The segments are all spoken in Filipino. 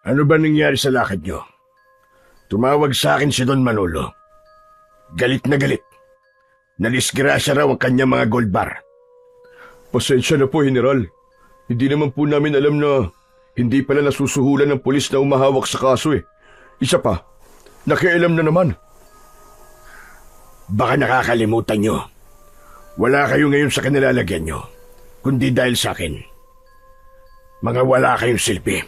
Ano ba nangyari sa lakad nyo? Tumawag sa akin si Don Manolo. Galit na galit. Nalisgrasya raw ang kanyang mga gold bar. Pasensya na po, General. Hindi naman po namin alam na hindi pala nasusuhulan ng pulis na umahawak sa kaso eh. Isa pa, nakialam na naman. Baka nakakalimutan nyo. Wala kayo ngayon sa kanilalagyan nyo, kundi dahil sa akin. Mga wala kayong silbi.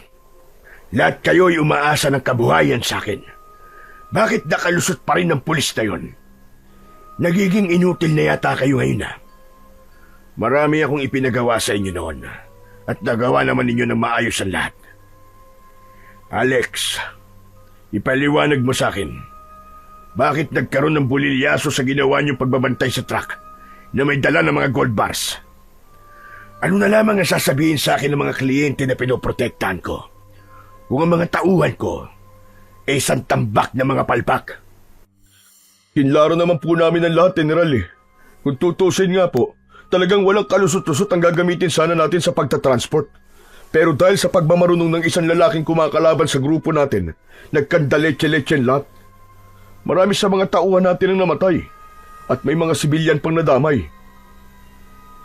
Lahat kayo'y umaasa ng kabuhayan sa akin. Bakit nakalusot pa rin ng pulis na yon? Nagiging inutil na yata kayo ngayon na. Marami akong ipinagawa sa inyo noon at nagawa naman ninyo ng maayos ang lahat. Alex, ipaliwanag mo sa akin, bakit nagkaroon ng bulilyaso sa ginawa niyong pagbabantay sa truck na may dala ng mga gold bars? Ano na lamang ang sasabihin sa akin ng mga kliyente na pinoprotektahan ko kung ang mga tauhan ko ay isang tambak na mga palpak? Kinlaro naman po namin ang lahat, General eh. Kung tutusin nga po, talagang walang kalusot-lusot ang gagamitin sana natin sa pagtatransport. Pero dahil sa pagmamarunong ng isang lalaking kumakalaban sa grupo natin, nagkandaletse-letse lahat. Marami sa mga tauhan natin ang namatay at may mga sibilyan pang nadamay.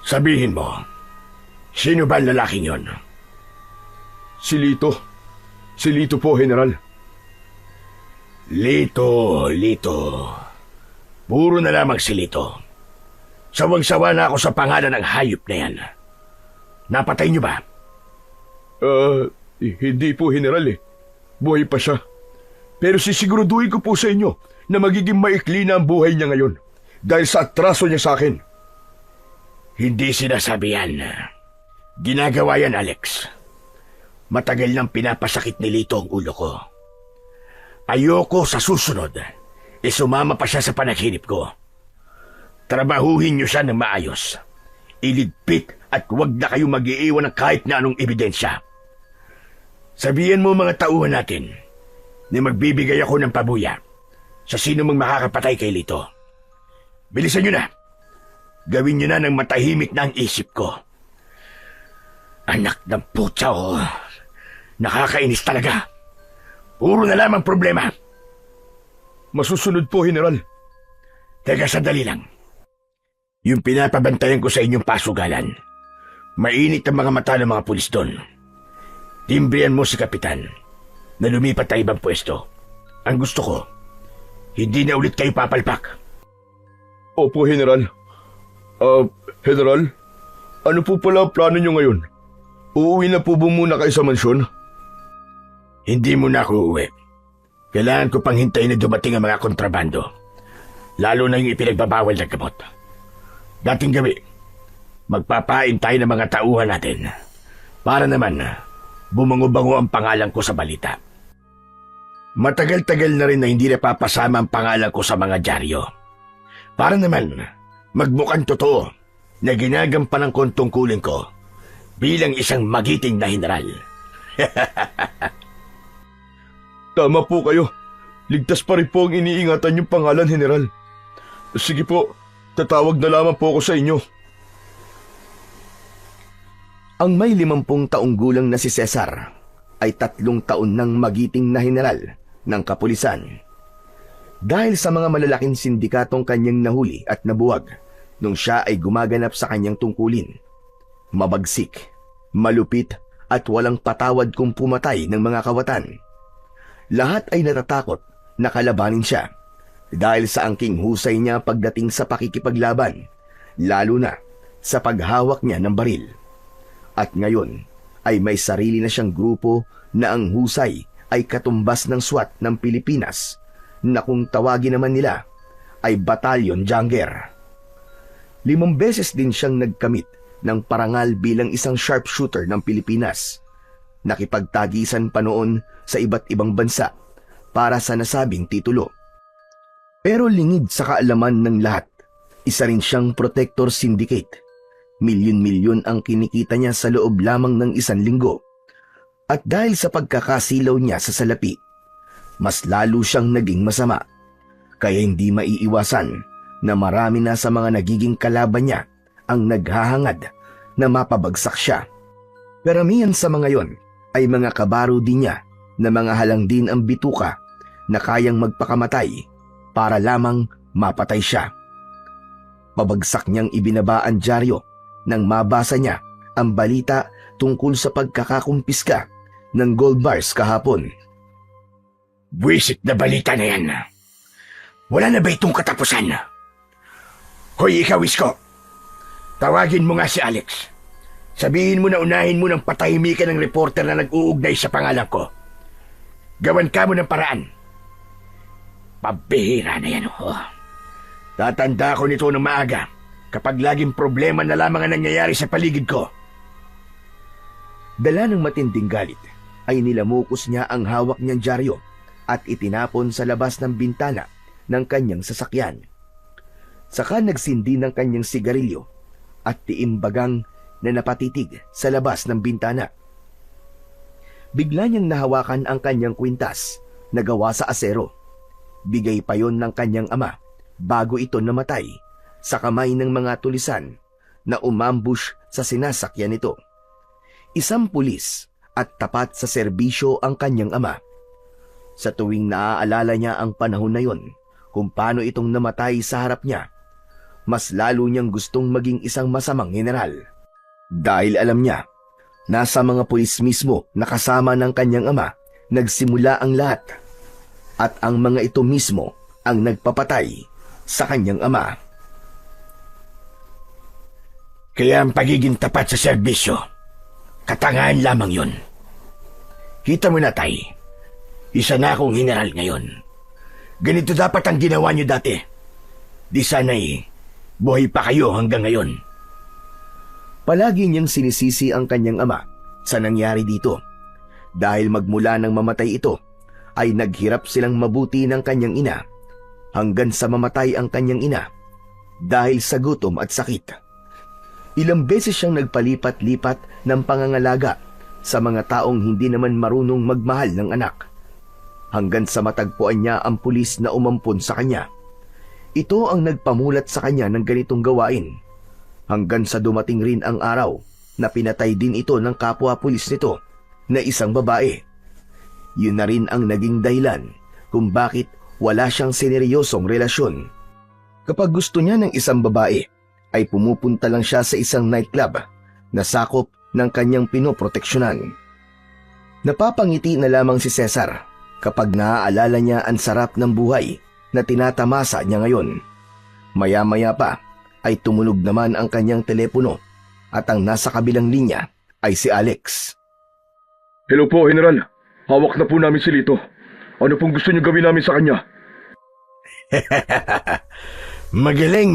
Sabihin mo, sino ba ang lalaking yon? Si Lito. Si Lito po, General. Lito. Puro na lamang si Lito. Sawang-sawa na ako sa pangalan ng hayop na yan. Napatay niyo ba? Hindi po, General eh. Buhay pa siya. Pero sisiguraduhin ko po sa inyo na magiging maikli na ang buhay niya ngayon dahil sa atraso niya sa akin. Hindi sinasabi yan. Ginagawa yan, Alex. Matagal nang pinapasakit ni Lito ang ulo ko. Ayoko sa susunod, sumama pa siya sa panaginip ko. Trabahuhin niyo siya ng maayos. Iligpit at huwag na kayo mag-iiwan ng kahit na anong ebidensya. Sabihin mo mga tauhan natin na magbibigay ako ng pabuya sa sino mang makakapatay kay Lito. Bilisan niyo na. Gawin niyo na ng matahimik na ang isip ko. Anak ng putya, oh. Nakakainis talaga. Puro na lamang problema. Masusunod po, General. Teka, sandali lang. Yung pinapabantayan ko sa inyong pasugalan, mainit ang mga mata ng mga pulis doon. Timbrihan mo si Kapitan na lumipat sa ibang pwesto. Ang gusto ko, hindi na ulit kayo papalpak. Opo, General. General, ano po pala ang plano niyo ngayon? Uuwi na po ba muna kayo sa mansyon? Hindi muna ako uuwi. Kailangan ko pang hintayin na dumating ang mga kontrabando. Lalo na yung ipinagbabawal na gamot. Dating gabi, magpapain tayo ng mga tauhan natin. Para naman, bumango-bango ang pangalan ko sa balita. Matagal-tagal na rin na hindi napapasama ang pangalan ko sa mga dyaryo. Para naman, magmukhang totoo na ginagampanan ko ang tungkulin ko bilang isang magiting na general. Tama po kayo. Ligtas pa rin po ang iniingatan yung pangalan, General. Sige po, tatawag na lamang po ako sa inyo. Ang may 50 taong gulang na si Cesar ay 3 taon nang magiting na general ng kapulisan. Dahil sa mga malalaking sindikatong kanyang nahuli at nabuwag nung siya ay gumaganap sa kanyang tungkulin. Mabagsik, malupit at walang patawad kung pumatay ng mga kawatan. Lahat ay natatakot na kalabanin siya dahil sa angking husay niya pagdating sa pakikipaglaban, lalo na sa paghawak niya ng baril. At ngayon ay may sarili na siyang grupo na ang husay ay katumbas ng SWAT ng Pilipinas na kung tawagin naman nila ay Batalyon Jungler. 5 beses din siyang nagkamit ng parangal bilang isang sharpshooter ng Pilipinas. Nakipagtagisan pa noon sa iba't ibang bansa para sa nasabing titulo. Pero lingid sa kaalaman ng lahat, isa rin siyang protector syndicate. Milyon-milyon ang kinikita niya sa loob lamang ng 1 linggo. At dahil sa pagkakasilaw niya sa salapi, mas lalo siyang naging masama. Kaya hindi maiiwasan na marami na sa mga nagiging kalaban niya ang naghahangad na mapabagsak siya. Karamihan sa mga yon ay mga kabaro din niya na mga halang din ang bituka na kayang magpakamatay para lamang mapatay siya. Pabagsak niyang ibinaba ang dyaryo nang mabasa niya ang balita tungkol sa pagkakakumpiska ng gold bars kahapon. Buwisit na balita na yan. Wala na ba itong katapusan? Hoy, ikaw, Isko. Tawagin mo nga si Alex. Sabihin mo na unahin mo ng patahimikan ng reporter na nag-uugnay sa pangalan ko. Gawan ka mo ng paraan. Pabihira na yan, oh. Tatanda ko nito ng maaga kapag laging problema na lamang ang nangyayari sa paligid ko. Dala ng matinding galit ay nilamukos niya ang hawak niyang dyaryo at itinapon sa labas ng bintana ng kanyang sasakyan. Saka nagsindi ng kanyang sigarilyo at tiimbagang na napatitig sa labas ng bintana. Bigla niyang nahawakan ang kanyang kwintas na gawa sa asero. Bigay pa yon ng kanyang ama bago ito namatay sa kamay ng mga tulisan na umambush sa sinasakyan nito. Isang pulis at tapat sa serbisyo ang kanyang ama. Sa tuwing naaalala niya ang panahon na yon, kung paano itong namatay sa harap niya, mas lalo niyang gustong maging isang masamang general. Dahil alam niya, nasa mga pulis mismo na kasama ng kanyang ama nagsimula ang lahat. At ang mga ito mismo ang nagpapatay sa kanyang ama. Kaya ang pagiging tapat sa serbisyo, katangahan lamang yun. Kita mo na, Tay, isa na akong general ngayon. Ganito dapat ang ginawa niyo dati. Di sana'y buhay pa kayo hanggang ngayon. Palagi niyang sinisisi ang kanyang ama sa nangyari dito. Dahil magmula nang mamatay ito, ay naghirap silang mabuti ng kanyang ina hanggang sa mamatay ang kanyang ina dahil sa gutom at sakit. Ilang beses siyang nagpalipat-lipat ng pangangalaga sa mga taong hindi naman marunong magmahal ng anak, hanggang sa matagpuan niya ang pulis na umampon sa kanya. Ito ang nagpamulat sa kanya ng ganitong gawain, hanggang sa dumating rin ang araw na pinatay din ito ng kapwa pulis nito na isang babae. Yun na rin ang naging dahilan kung bakit wala siyang seneryosong relasyon. Kapag gusto niya ng isang babae, ay pumupunta lang siya sa isang nightclub na sakop ng kanyang pinoproteksyonan. Napapangiti na lamang si Cesar kapag naaalala niya ang sarap ng buhay na tinatamasa niya ngayon. Maya-maya pa ay tumunog naman ang kanyang telepono at ang nasa kabilang linya ay si Alex. Hello po, General. Hawak na po namin si Lito. Ano pong gusto niyo gawin namin sa kanya? Magaling.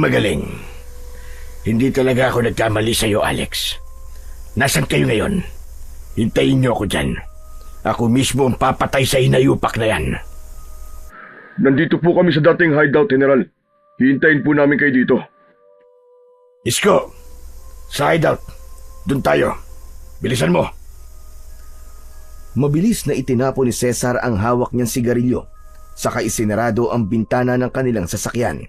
Hindi talaga ako nagkamali sa iyo, Alex. Nasaan kayo ngayon? Hintayin niyo ako dyan. Ako mismo ang papatay sa inayupak na yan. Nandito po kami sa dating hideout, General. Hihintayin po namin kayo dito. Isko, sa hideout. Doon tayo. Bilisan mo. Mabilis na itinapon ni Cesar ang hawak niyang sigarilyo, saka isinarado ang bintana ng kanilang sasakyan.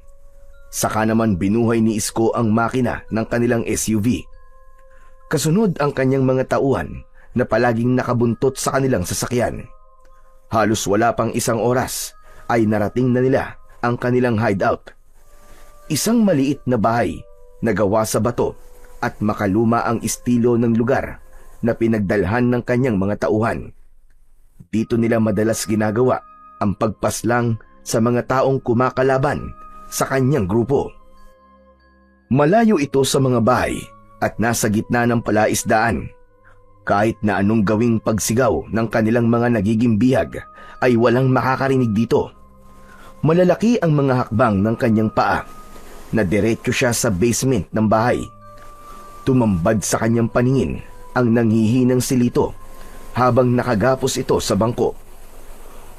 Saka naman binuhay ni Isko ang makina ng kanilang SUV. Kasunod ang kanyang mga tauhan na palaging nakabuntot sa kanilang sasakyan. Halos wala pang isang oras ay narating na nila ang kanilang hideout. Isang maliit na bahay na gawa sa bato at makaluma ang estilo ng lugar na pinagdalhan ng kanyang mga tauhan. Dito nila madalas ginagawa ang pagpaslang sa mga taong kumakalaban sa kanyang grupo. Malayo ito sa mga bahay at nasa gitna ng palaisdaan. Kahit na anong gawing pagsigaw ng kanilang mga nagiging bihag ay walang makakarinig dito. Malalaki ang mga hakbang ng kanyang paa na diretso siya sa basement ng bahay. Tumambad sa kanyang paningin ang nanghihinang si Lito habang nakagapos ito sa bangko.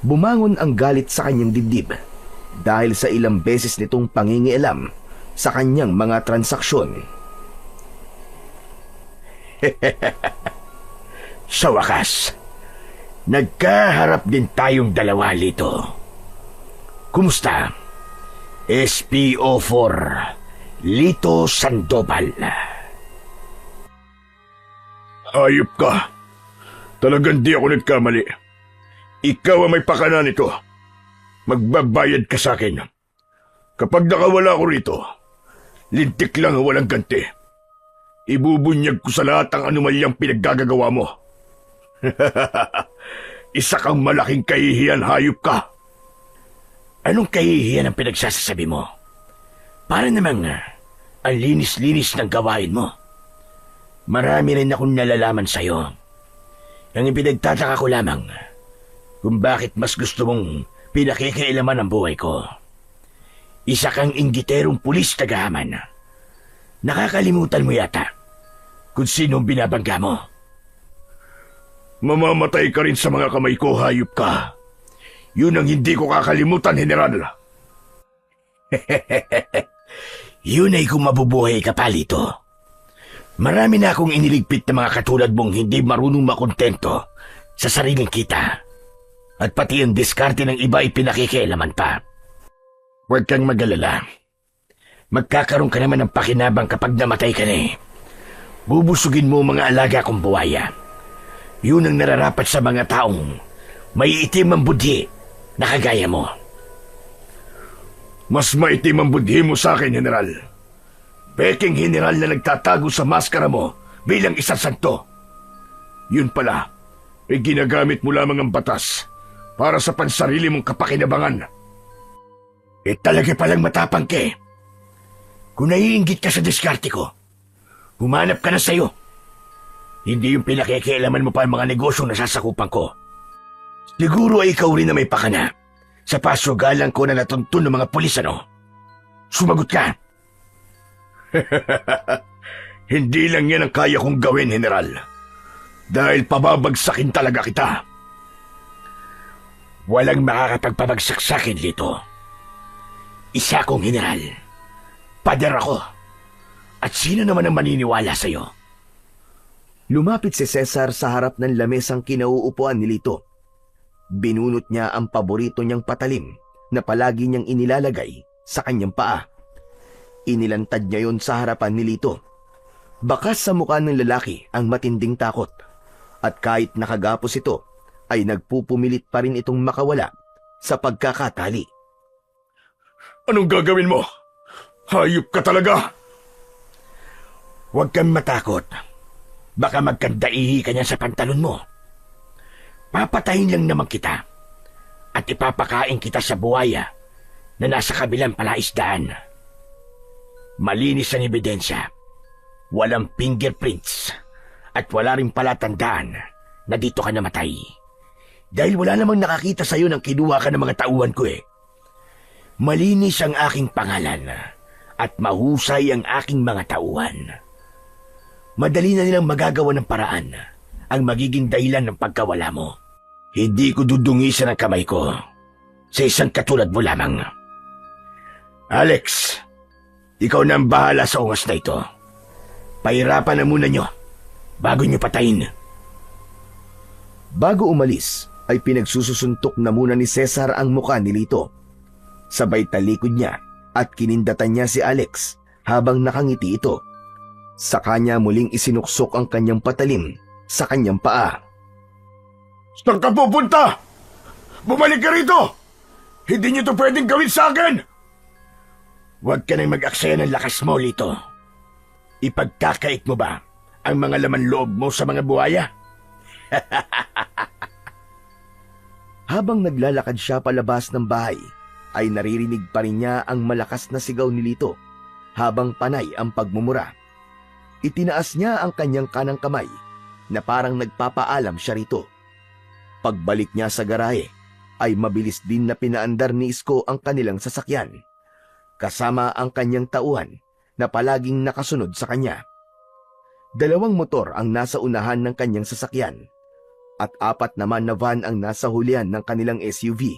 Bumangon ang galit sa kanyang dibdib dahil sa ilang beses nitong pangingialam sa kanyang mga transaksyon. Sa wakas, nagkaharap din tayong dalawa, Lito. Kumusta? SPO4, Lito Sandoval. Ayop ka. Talagang di ako nagkamali. Ikaw ang may pakana nito. Magbabayad ka sa akin. Kapag nakawala ko rito, lintik lang ang walang ganti. Ibubunyag ko sa lahat ang anomalyang pinaggagawa mo. Isa kang malaking kahihiyan, hayop ka. Anong kahihiyan ang pinagsasasabi mo? Para namang ang linis-linis ng gawain mo. Marami rin akong nalalaman sa'yo. Ang ipinagtataka ko lamang kung bakit mas gusto mong pinakikialaman ang buhay ko. Isa kang inggiterong pulis tagahaman. Nakakalimutan mo yata kung sino ang binabangga mo. Mamamatay ka rin sa mga kamay ko, hayop ka. Yun ang hindi ko kakalimutan, General. Yun ay kung mabubuhay ka pa, Lito. Marami na akong iniligpit na mga katulad mong hindi marunong makontento sa sariling kita. At pati ang diskarte ng iba ay pinakikialaman pa. Huwag kang mag-alala. Magkakaroon ka naman ng pakinabang kapag namatay ka na eh. Bubusugin mo mga alaga kong buwaya. Yun ang nararapat sa mga taong may itim ang budhi na kagaya mo. Mas maitim ang budhi mo sa akin, General. Peking general na nagtatago sa maskara mo bilang isang santo. Yun pala, ay ginagamit mo lamang ang batas para sa pansarili mong kapakinabangan. Talaga palang matapang ka eh. Kung naiinggit ka sa diskarte ko, humanap ka na sa'yo. Hindi yung pinakikialaman mo pa ang mga negosyong nasasakupan ko. Siguro ay ikaw rin na may pakana sa pasugalan ko na natuntun ng mga pulis, ano? Sumagot ka. Hindi lang yan ang kaya kong gawin, General. Dahil pababagsakin talaga kita. Walang makakapagpabagsak sa akin, Lito. Isa akong general. Pader ako. At sino naman ang maniniwala sa'yo? Lumapit si Cesar sa harap ng lamesang kinauupuan ni Lito. Binunot niya ang paborito niyang patalim na palagi niyang inilalagay sa kanyang paa. Inilantad niya yon sa harapan ni Lito. Bakas sa mukha ng lalaki ang matinding takot. At kahit nakagapos ito, ay nagpupumilit pa rin itong makawala sa pagkakatali. Anong gagawin mo? Hayop ka talaga! Huwag kang matakot. Baka magkandaihi ka niya sa pantalon mo. Papatayin lang naman kita at ipapakain kita sa buwaya na nasa kabilang palaisdaan. Malinis ang ebidensya. Walang fingerprints at wala rin palatandaan na dito ka namatay. Dahil wala namang nakakita sa'yo nang kinuha ka ng mga tauhan ko eh. Malinis ang aking pangalan at mahusay ang aking mga tauhan. Madali na nilang magagawa ng paraan ang magiging dahilan ng pagkawala mo. Hindi ko dudungisan ang kamay ko sa isang katulad mo lamang. Alex, ikaw na ang bahala sa ungas na ito. Pahirapan na muna nyo bago nyo patayin. Bago umalis, ay pinagsususuntok na muna ni Cesar ang mukha ni Lito. Sabay talikod niya at kinindatan niya si Alex habang nakangiti ito. Sa kanya muling isinuksok ang kanyang patalim sa kanyang paa. Saan ka pupunta? Bumalik ka rito! Hindi niyo to pwedeng gawin sa akin! Huwag ka nang mag-aksaya ng lakas mo, Lito. Ipagkakait mo ba ang mga laman loob mo sa mga buhaya? Habang naglalakad siya palabas ng bahay, ay naririnig pa rin niya ang malakas na sigaw ni Lito habang panay ang pagmumura. Itinaas niya ang kanyang kanang kamay na parang nagpapaalam siya rito. Pagbalik niya sa garahe, ay mabilis din na pinaandar ni Isko ang kanilang sasakyan, kasama ang kanyang tauhan na palaging nakasunod sa kanya. 2 motor ang nasa unahan ng kanyang sasakyan at 4 naman na van ang nasa hulihan ng kanilang SUV.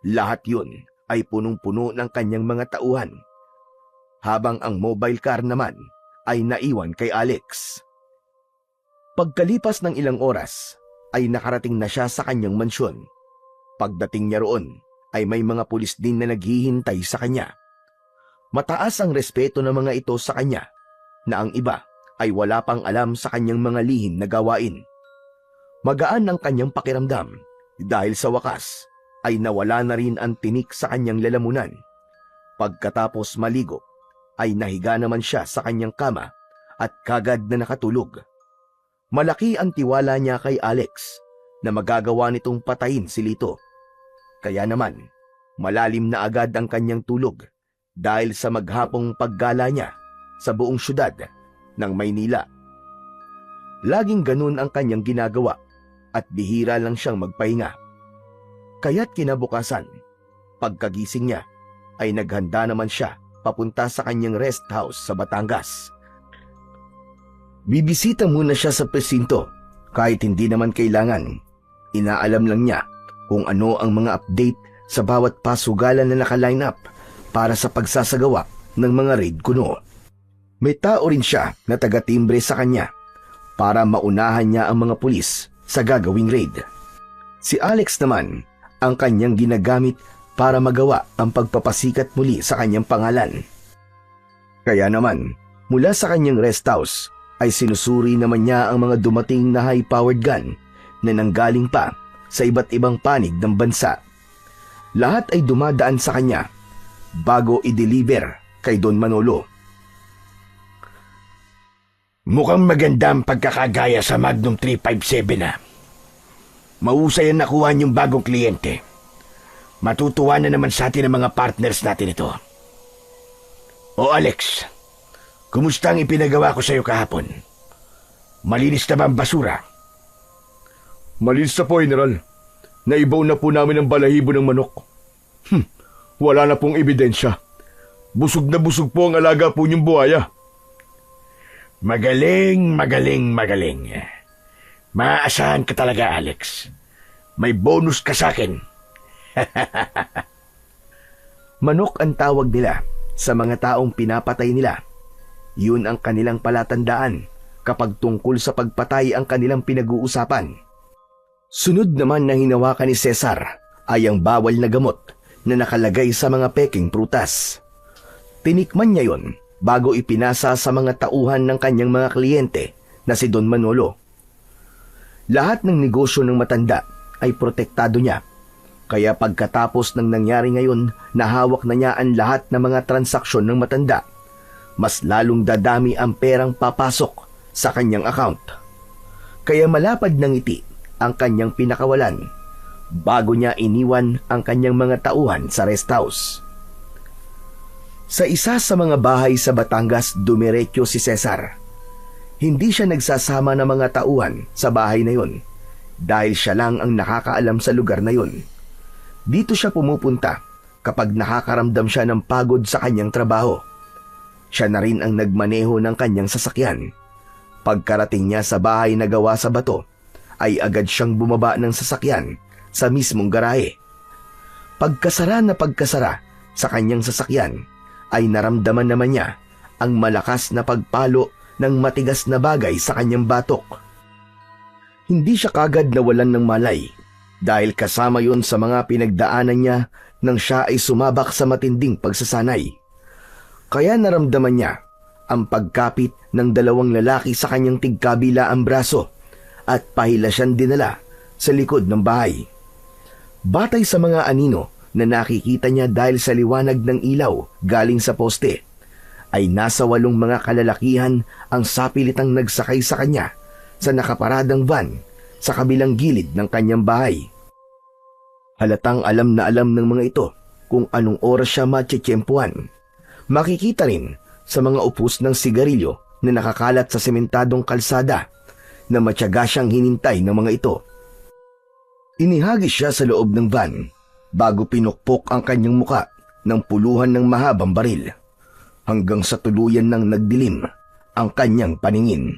Lahat yun ay punong-puno ng kanyang mga tauhan, habang ang mobile car naman ay naiwan kay Alex. Pagkalipas ng ilang oras, ay nakarating na siya sa kanyang mansyon. Pagdating niya roon, ay may mga pulis din na naghihintay sa kanya. Mataas ang respeto ng mga ito sa kanya, na ang iba ay wala pang alam sa kanyang mga lihim na gawain. Magaan ang kanyang pakiramdam Dahil sa wakas ay nawala na rin ang tinik sa kanyang lalamunan. Pagkatapos maligo ay nahiga naman siya sa kanyang kama at kagad na nakatulog. Malaki ang tiwala niya kay Alex na magagawa nitong patayin si Lito. Kaya naman, malalim na agad ang kanyang tulog dahil sa maghapong paggala niya sa buong syudad ng Maynila. Laging ganun ang kanyang ginagawa at bihira lang siyang magpahinga. Kaya't kinabukasan, pagkagising niya, ay naghanda naman siya papunta sa kanyang rest house sa Batangas. Bibisita muna siya sa presinto kahit hindi naman kailangan. Inaalam lang niya kung ano ang mga update sa bawat pasugalan na naka-line up para sa pagsasagawa ng mga raid kuno. May tao rin siya na taga-timbre sa kanya para maunahan niya ang mga pulis sa gagawing raid. Si Alex naman ang kanyang ginagamit para magawa ang pagpapasikat muli sa kanyang pangalan. Kaya naman, mula sa kanyang rest house ay sinusuri naman niya ang mga dumating na high-powered gun na nanggaling pa sa iba't ibang panig ng bansa. Lahat ay dumadaan sa kanya bago i-deliver kay Don Manolo. Mukhang maganda ang pagkakagaya sa Magnum 357 na. Mahusay ang nakuha niyong bagong kliyente. Matutuwa na naman sa atin ang mga partners natin ito. O Alex, kumusta ang ipinagawa ko sa iyo kahapon? Malinis na ba ang basura? Malinis na po, General. Naibaw na po namin ang balahibo ng manok. Wala na pong ebidensya. Busog na busog po ang alaga po niyong buhaya. Magaling, magaling, magaling. Maaasahan ka talaga, Alex. May bonus ka sa akin. Manok ang tawag nila sa mga taong pinapatay nila. Yun ang kanilang palatandaan kapag tungkol sa pagpatay ang kanilang pinag-uusapan. Sunod naman na hinawakan ni Cesar ay ang bawal na gamot na nakalagay sa mga peking prutas. Tinikman niya yon bago ipinasa sa mga tauhan ng kanyang mga kliyente na si Don Manolo. Lahat ng negosyo ng matanda ay protektado niya. Kaya pagkatapos ng nangyari ngayon, nahawak na niya ang lahat ng mga transaksyon ng matanda. Mas lalong dadami ang perang papasok sa kanyang account. Kaya malapad ng ngiti ang kanyang pinakawalan bago niya iniwan ang kanyang mga tauhan sa rest house. Sa isa sa mga bahay sa Batangas, dumiretso si Cesar. Hindi siya nagsasama ng mga tauhan sa bahay na yon dahil siya lang ang nakakaalam sa lugar na yon. Dito siya pumupunta kapag nakakaramdam siya ng pagod sa kanyang trabaho. Siya na rin ang nagmaneho ng kanyang sasakyan. Pagkarating niya sa bahay na gawa sa bato, ay agad siyang bumaba ng sasakyan sa mismong garahe. Pagkasara sa kanyang sasakyan, ay naramdaman naman niya ang malakas na pagpalo ng matigas na bagay sa kanyang batok. Hindi siya kagad nawalan ng malay dahil kasama yon sa mga pinagdaanan niya nang siya ay sumabak sa matinding pagsasanay. Kaya naramdaman niya ang pagkapit ng dalawang lalaki sa kanyang tigkabila ang braso at pahila siyang dinala sa likod ng bahay. Batay sa mga anino na nakikita niya dahil sa liwanag ng ilaw galing sa poste, ay nasa 8 mga kalalakihan ang sapilitang nagsakay sa kanya sa nakaparadang van sa kabilang gilid ng kanyang bahay. Halatang alam na alam ng mga ito kung anong oras siya matsyempuhan. Makikita rin sa mga upos ng sigarilyo na nakakalat sa sementadong kalsada na matyaga siyang hinintay ng mga ito. Inihagis siya sa loob ng van bago pinukpok ang kanyang muka ng puluhan ng mahabang baril hanggang sa tuluyan ng nagdilim ang kanyang paningin.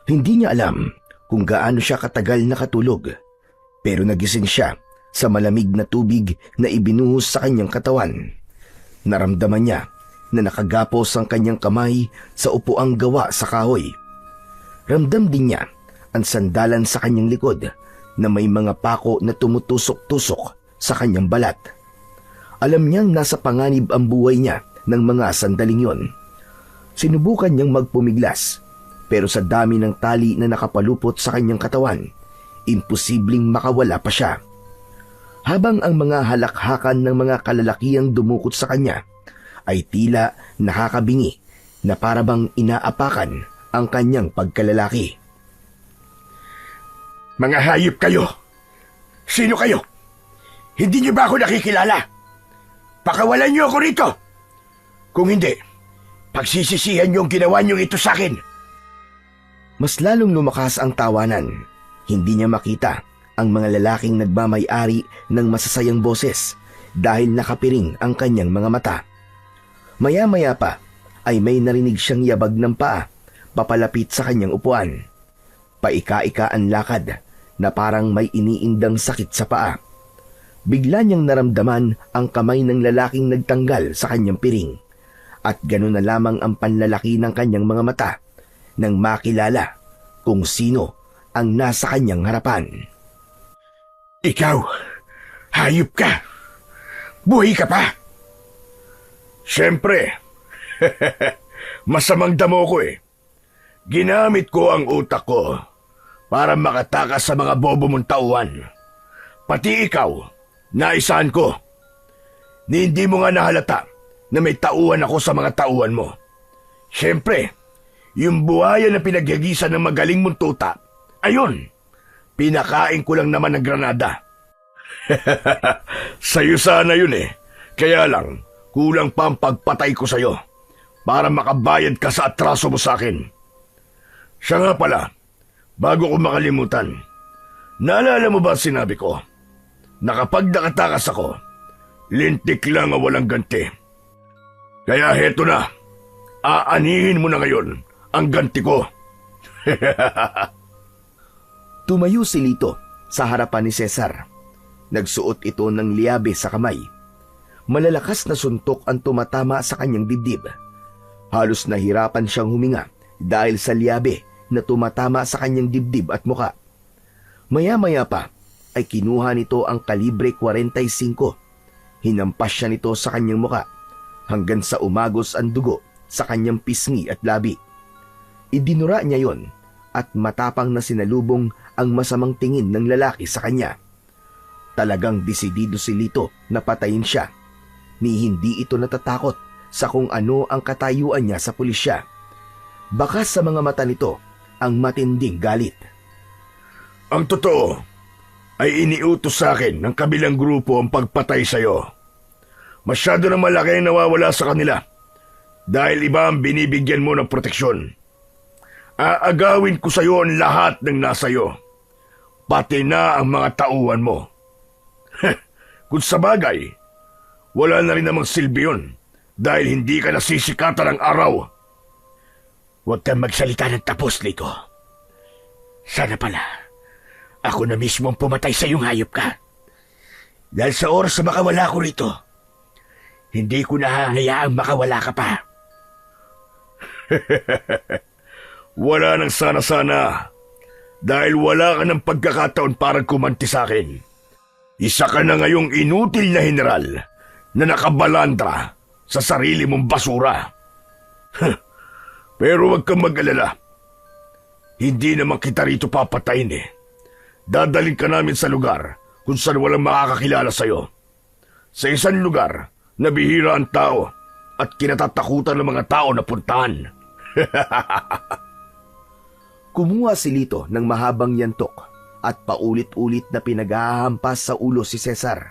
Hindi niya alam kung gaano siya katagal nakatulog, pero nagising siya sa malamig na tubig na ibinuhos sa kanyang katawan. Naramdaman niya na nakagapos ang kanyang kamay sa upuang gawa sa kahoy. Ramdam din niya ang sandalan sa kanyang likod na may mga pako na tumutusok-tusok sa kanyang balat. Alam niyang nasa panganib ang buhay niya ng mga sandaling yon. Sinubukan niyang magpumiglas, pero sa dami ng tali na nakapalupot sa kanyang katawan, imposibleng makawala pa siya. Habang ang mga halakhakan ng mga kalalakihang dumukot sa kanya ay tila nakakabingi na parabang inaapakan ang kanyang pagkalalaki. Mga hayop kayo! Sino kayo? Hindi niyo ba ako nakikilala? Pakawalan niyo ako rito! Kung hindi, pagsisisihan niyo ang ginawa niyo ito sa akin. Mas lalong lumakas ang tawanan. Hindi niya makita ang mga lalaking nagmamay-ari ng masasayang boses dahil nakapiring ang kanyang mga mata. Maya-maya pa ay may narinig siyang yabag ng paa papalapit sa kanyang upuan. Paika-ika ang lakad na parang may iniindang sakit sa paa. Bigla niyang naramdaman ang kamay ng lalaking nagtanggal sa kanyang piring at gano'n na lamang ang panlalaki ng kanyang mga mata nang makilala kung sino ang nasa kanyang harapan. Ikaw, hayop ka! Buhay ka pa! Siyempre, masamang damo ko eh. Ginamit ko ang utak ko para makatakas sa mga bobo mong tauhan. Pati ikaw, naisahan ko. Ni hindi mo nga nahalata na may tauhan ako sa mga tauhan mo. Siyempre, yung buhaya na pinagyagisan ng magaling mong tuta, ayun, pinakain ko lang naman ng granada. Sa'yo sana yun eh. Kaya lang, kulang pa ang pagpatay ko sa'yo para makabayad ka sa atraso mo sa akin. Siya nga pala, bago ko makalimutan, naalala mo ba sinabi ko na kapag nakatakas ako, lintik lang ang walang ganti. Kaya heto na, aanihin mo na ngayon ang ganti ko. Tumayo si Lito sa harapan ni Cesar. Nagsuot ito ng liabe sa kamay. Malalakas na suntok ang tumatama sa kanyang dibdib. Halos nahirapan siyang huminga dahil sa liabe na tumatama sa kanyang dibdib at muka. Maya-maya pa ay kinuha nito ang kalibre 45. Hinampas siya nito sa kanyang muka hanggang sa umagos ang dugo sa kanyang pisngi at labi. Idinura niya yon at matapang na sinalubong ang masamang tingin ng lalaki sa kanya. Talagang desidido si Lito na patayin siya. Ni hindi ito natatakot sa kung ano ang katayuan niya sa pulisya. Bakas sa mga mata nito ang matinding galit. Ang totoo ay iniutos sa akin ng kabilang grupo ang pagpatay sa'yo. Masyado na malaki ang nawawala sa kanila dahil iba ang binibigyan mo ng proteksyon. Aagawin ko sa'yo ang lahat ng nasa'yo, pati na ang mga tauhan mo. Kung sa bagay, wala na rin namang silbi yun dahil hindi ka nasisikatan ng araw. Huwag kang magsalita ng tapos, Lito. Sana pala, ako na mismo ang pumatay sa iyong hayop ka. Dahil sa oras na makawala ko rito, hindi ko nahahayaang makawala ka pa. Wala nang sana-sana dahil wala ka ng pagkakataon para kumanti sa akin. Isa ka na ngayong inutil na general na nakabalandra sa sarili mong basura. Pero huwag kang mag-alala. Hindi naman kita rito papatayin eh. Dadalhin ka namin sa lugar kung saan walang makakakilala sa'yo. Sa isang lugar na bihira ang tao at kinatatakutan ng mga tao na puntahan. Kumuha si Lito ng mahabang yantok at paulit-ulit na pinaghahampas sa ulo si Cesar.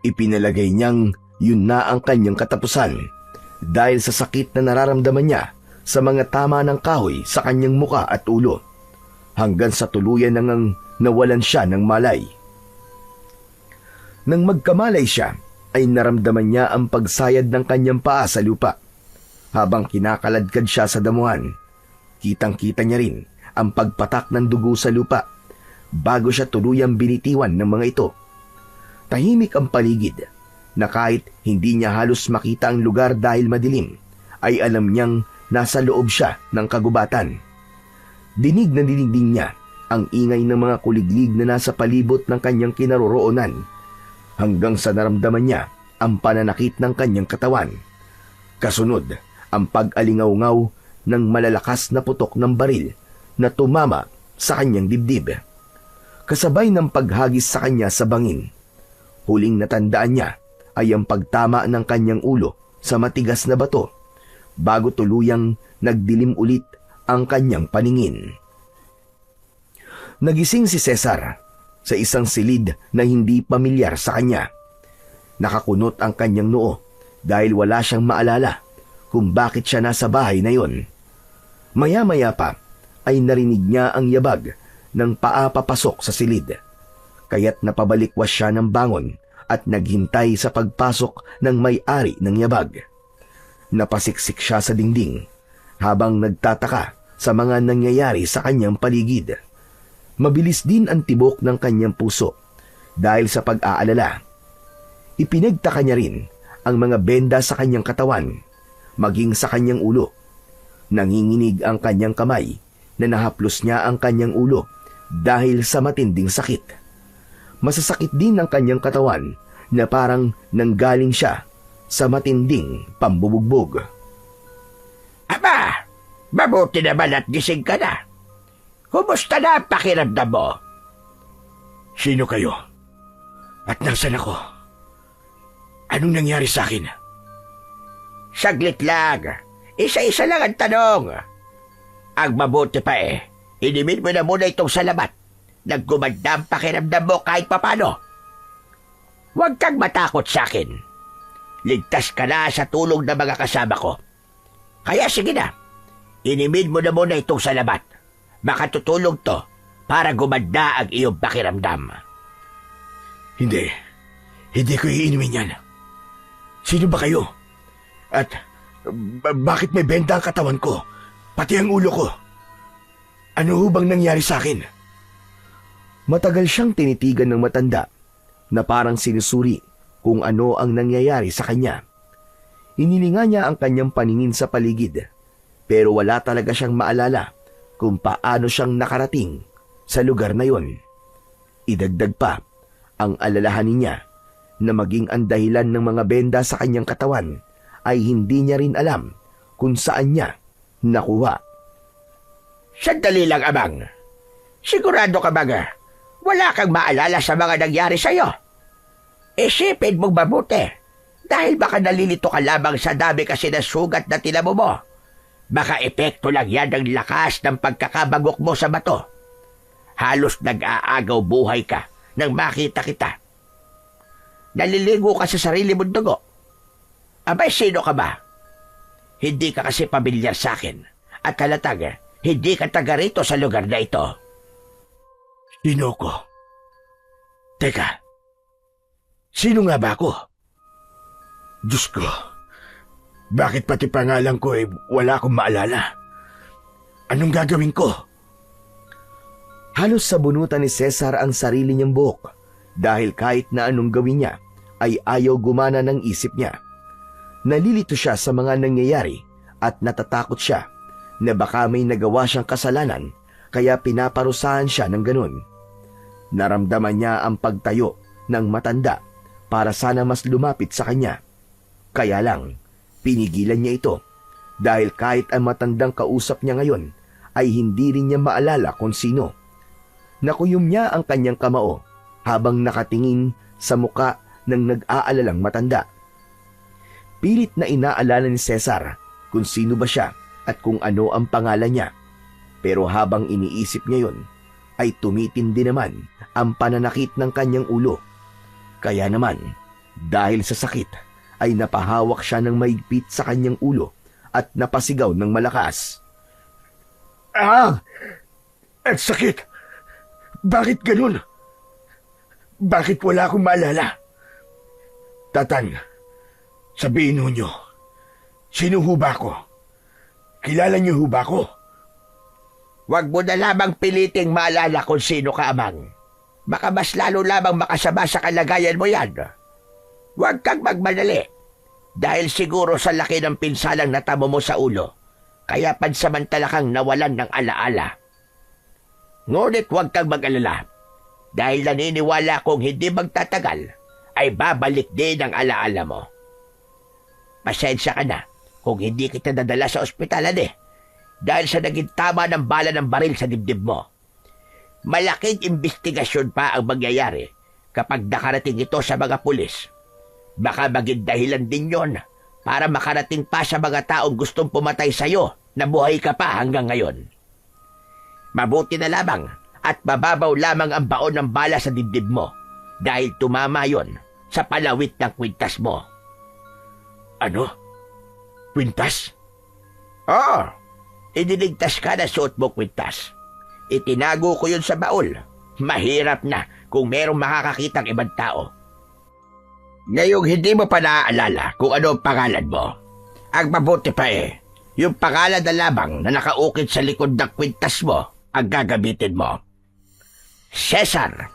Ipinalagay niyang yun na ang kanyang katapusan dahil sa sakit na nararamdaman niya sa mga tama ng kahoy sa kanyang muka at ulo hanggang sa tuluyan nang nawalan siya ng malay. Nang magkamalay siya, ay naramdaman niya ang pagsayad ng kanyang paa sa lupa. Habang kinakaladkad siya sa damuhan, kitang-kita niya rin ang pagpatak ng dugo sa lupa bago siya tuluyang binitiwan ng mga ito. Tahimik ang paligid na kahit hindi niya halos makita ang lugar dahil madilim, ay alam niyang nasa loob siya ng kagubatan. Dinig na dinig din niya ang ingay ng mga kuliglig na nasa palibot ng kanyang kinaroroonan hanggang sa naramdaman niya ang pananakit ng kanyang katawan. Kasunod, ang pag-alingaw-ngaw ng malalakas na putok ng baril na tumama sa kanyang dibdib. kasabay ng paghagis sa kanya sa bangin. Huling natandaan niya ay ang pagtama ng kanyang ulo sa matigas na bato bago tuluyang nagdilim ulit ang kanyang paningin. Nagising si Cesar sa isang silid na hindi pamilyar sa kanya. Nakakunot ang kanyang noo dahil wala siyang maalala kung bakit siya nasa bahay na yon. Maya-maya pa ay narinig niya ang yabag ng paa papasok sa silid. Kaya't napabalikwas siya ng bangon at naghintay sa pagpasok ng may-ari ng yabag. Napasiksik siya sa dingding habang nagtataka sa mga nangyayari sa kanyang paligid. Mabilis din ang tibok ng kanyang puso dahil sa pag-aalala. Ipinagtaka niya rin ang mga benda sa kanyang katawan, maging sa kanyang ulo. Nanginginig ang kanyang kamay na nahaplos niya ang kanyang ulo dahil sa matinding sakit. Masasakit din ang kanyang katawan na parang nanggaling siya sa matinding pambubugbog. Aba, mabuti naman at gising ka na. Kumusta na ang pakiramdam mo? Sino kayo? At nasan ako? Anong nangyari sa akin? Saglit lang. Isa-isa lang ang tanong. Ang mabuti pa inimin mo na muna itong salamat. Naggumanda ang pakiramdam mo kahit papano. Huwag kang matakot sa akin. Ligtas ka na sa tulong ng mga kasama ko. Kaya sige na, inimin mo na muna itong salamat. Makatutulong to para gumanda ang iyong pakiramdam. Hindi ko iinumin yan. Sino ba kayo? At bakit may benda ang katawan ko? Pati ang ulo ko. Ano bang nangyari sa akin? Matagal siyang tinitigan ng matanda na parang sinusuri kung ano ang nangyayari sa kanya. Inilinga niya ang kanyang paningin sa paligid pero wala talaga siyang maalala kung paano siyang nakarating sa lugar na yon. Idagdag pa ang alalahanin niya na maging ang dahilan ng mga benda sa kanyang katawan ay hindi niya rin alam kung saan niya nakuha. Sandali lang, Amang. Sigurado ka ba wala kang maalala sa mga nangyari sa'yo? Isipin mong mabuti dahil baka nalilito ka lamang sa dami kasi na sugat na tinamo mo. Baka epekto lang yan ng lakas ng pagkakabagok mo sa bato. Halos nag-aagaw buhay ka nang makita kita. Naliligo ka sa sarili mong dugo. Abay, sino ka ba? Hindi ka kasi pamilyar sa akin at halatang hindi ka taga rito sa lugar na ito. Sino ko? Teka, sino nga ba ako? Diyos ko, bakit pati pangalan ko wala akong maalala? Anong gagawin ko? Halos sabunutan ni Cesar ang sarili niyang buhok dahil kahit na anong gawin niya ay ayaw gumana ng isip niya. Nalilito siya sa mga nangyayari at natatakot siya na baka may nagawa siyang kasalanan kaya pinaparusahan siya ng ganun. Naramdaman niya ang pagtayo ng matanda para sana mas lumapit sa kanya. Kaya lang, pinigilan niya ito dahil kahit ang matandang kausap niya ngayon ay hindi rin niya maalala kung sino. Nakuyom niya ang kanyang kamao habang nakatingin sa muka ng nag-aalalang matanda. Pilit na inaalala ni Cesar kung sino ba siya at kung ano ang pangalan niya. Pero habang iniisip niya yon, ay tumitindi naman ang pananakit ng kanyang ulo. Kaya naman, dahil sa sakit, ay napahawak siya ng mahigpit sa kanyang ulo at napasigaw ng malakas. Ah! At sakit! Bakit ganun? Bakit wala akong maalala? Tatang, sabihin niyo, sino ho ba ako? Kilala niyo ho ba ako? Huwag mo na lamang piliting maalala kung sino ka, Amang. Baka mas lalo lamang makasama sa kalagayan mo yan. Huwag kang magmadali. Dahil siguro sa laki ng pinsalang natamo mo sa ulo, kaya pansamantala kang nawalan ng alaala. Ngunit huwag kang mag-alala. Dahil naniniwala kong hindi magtatagal, ay babalik din ang alaala mo. Pasensya ka na kung hindi kita nadala sa ospitalan dahil sa naging tama ng bala ng baril sa dibdib mo. Malaking investigasyon pa ang mangyayari kapag nakarating ito sa mga pulis. Baka maging dahilan din yon para makarating pa sa mga taong gustong pumatay sa'yo na buhay ka pa hanggang ngayon. Mabuti na lamang at mababaw lamang ang baon ng bala sa dibdib mo dahil tumama yon sa palawit ng kwintas mo. Ano? Kwintas? Oo, iniligtas ka na suot mo kwintas. Itinago ko yun sa baul. Mahirap na kung merong makakakitang ibang tao. Ngayong hindi mo pa naaalala kung ano ang pangalan mo. Ang mabuti pa yung pangalan na lamang na nakaukit sa likod ng kwintas mo ang gagamitin mo. Cesar.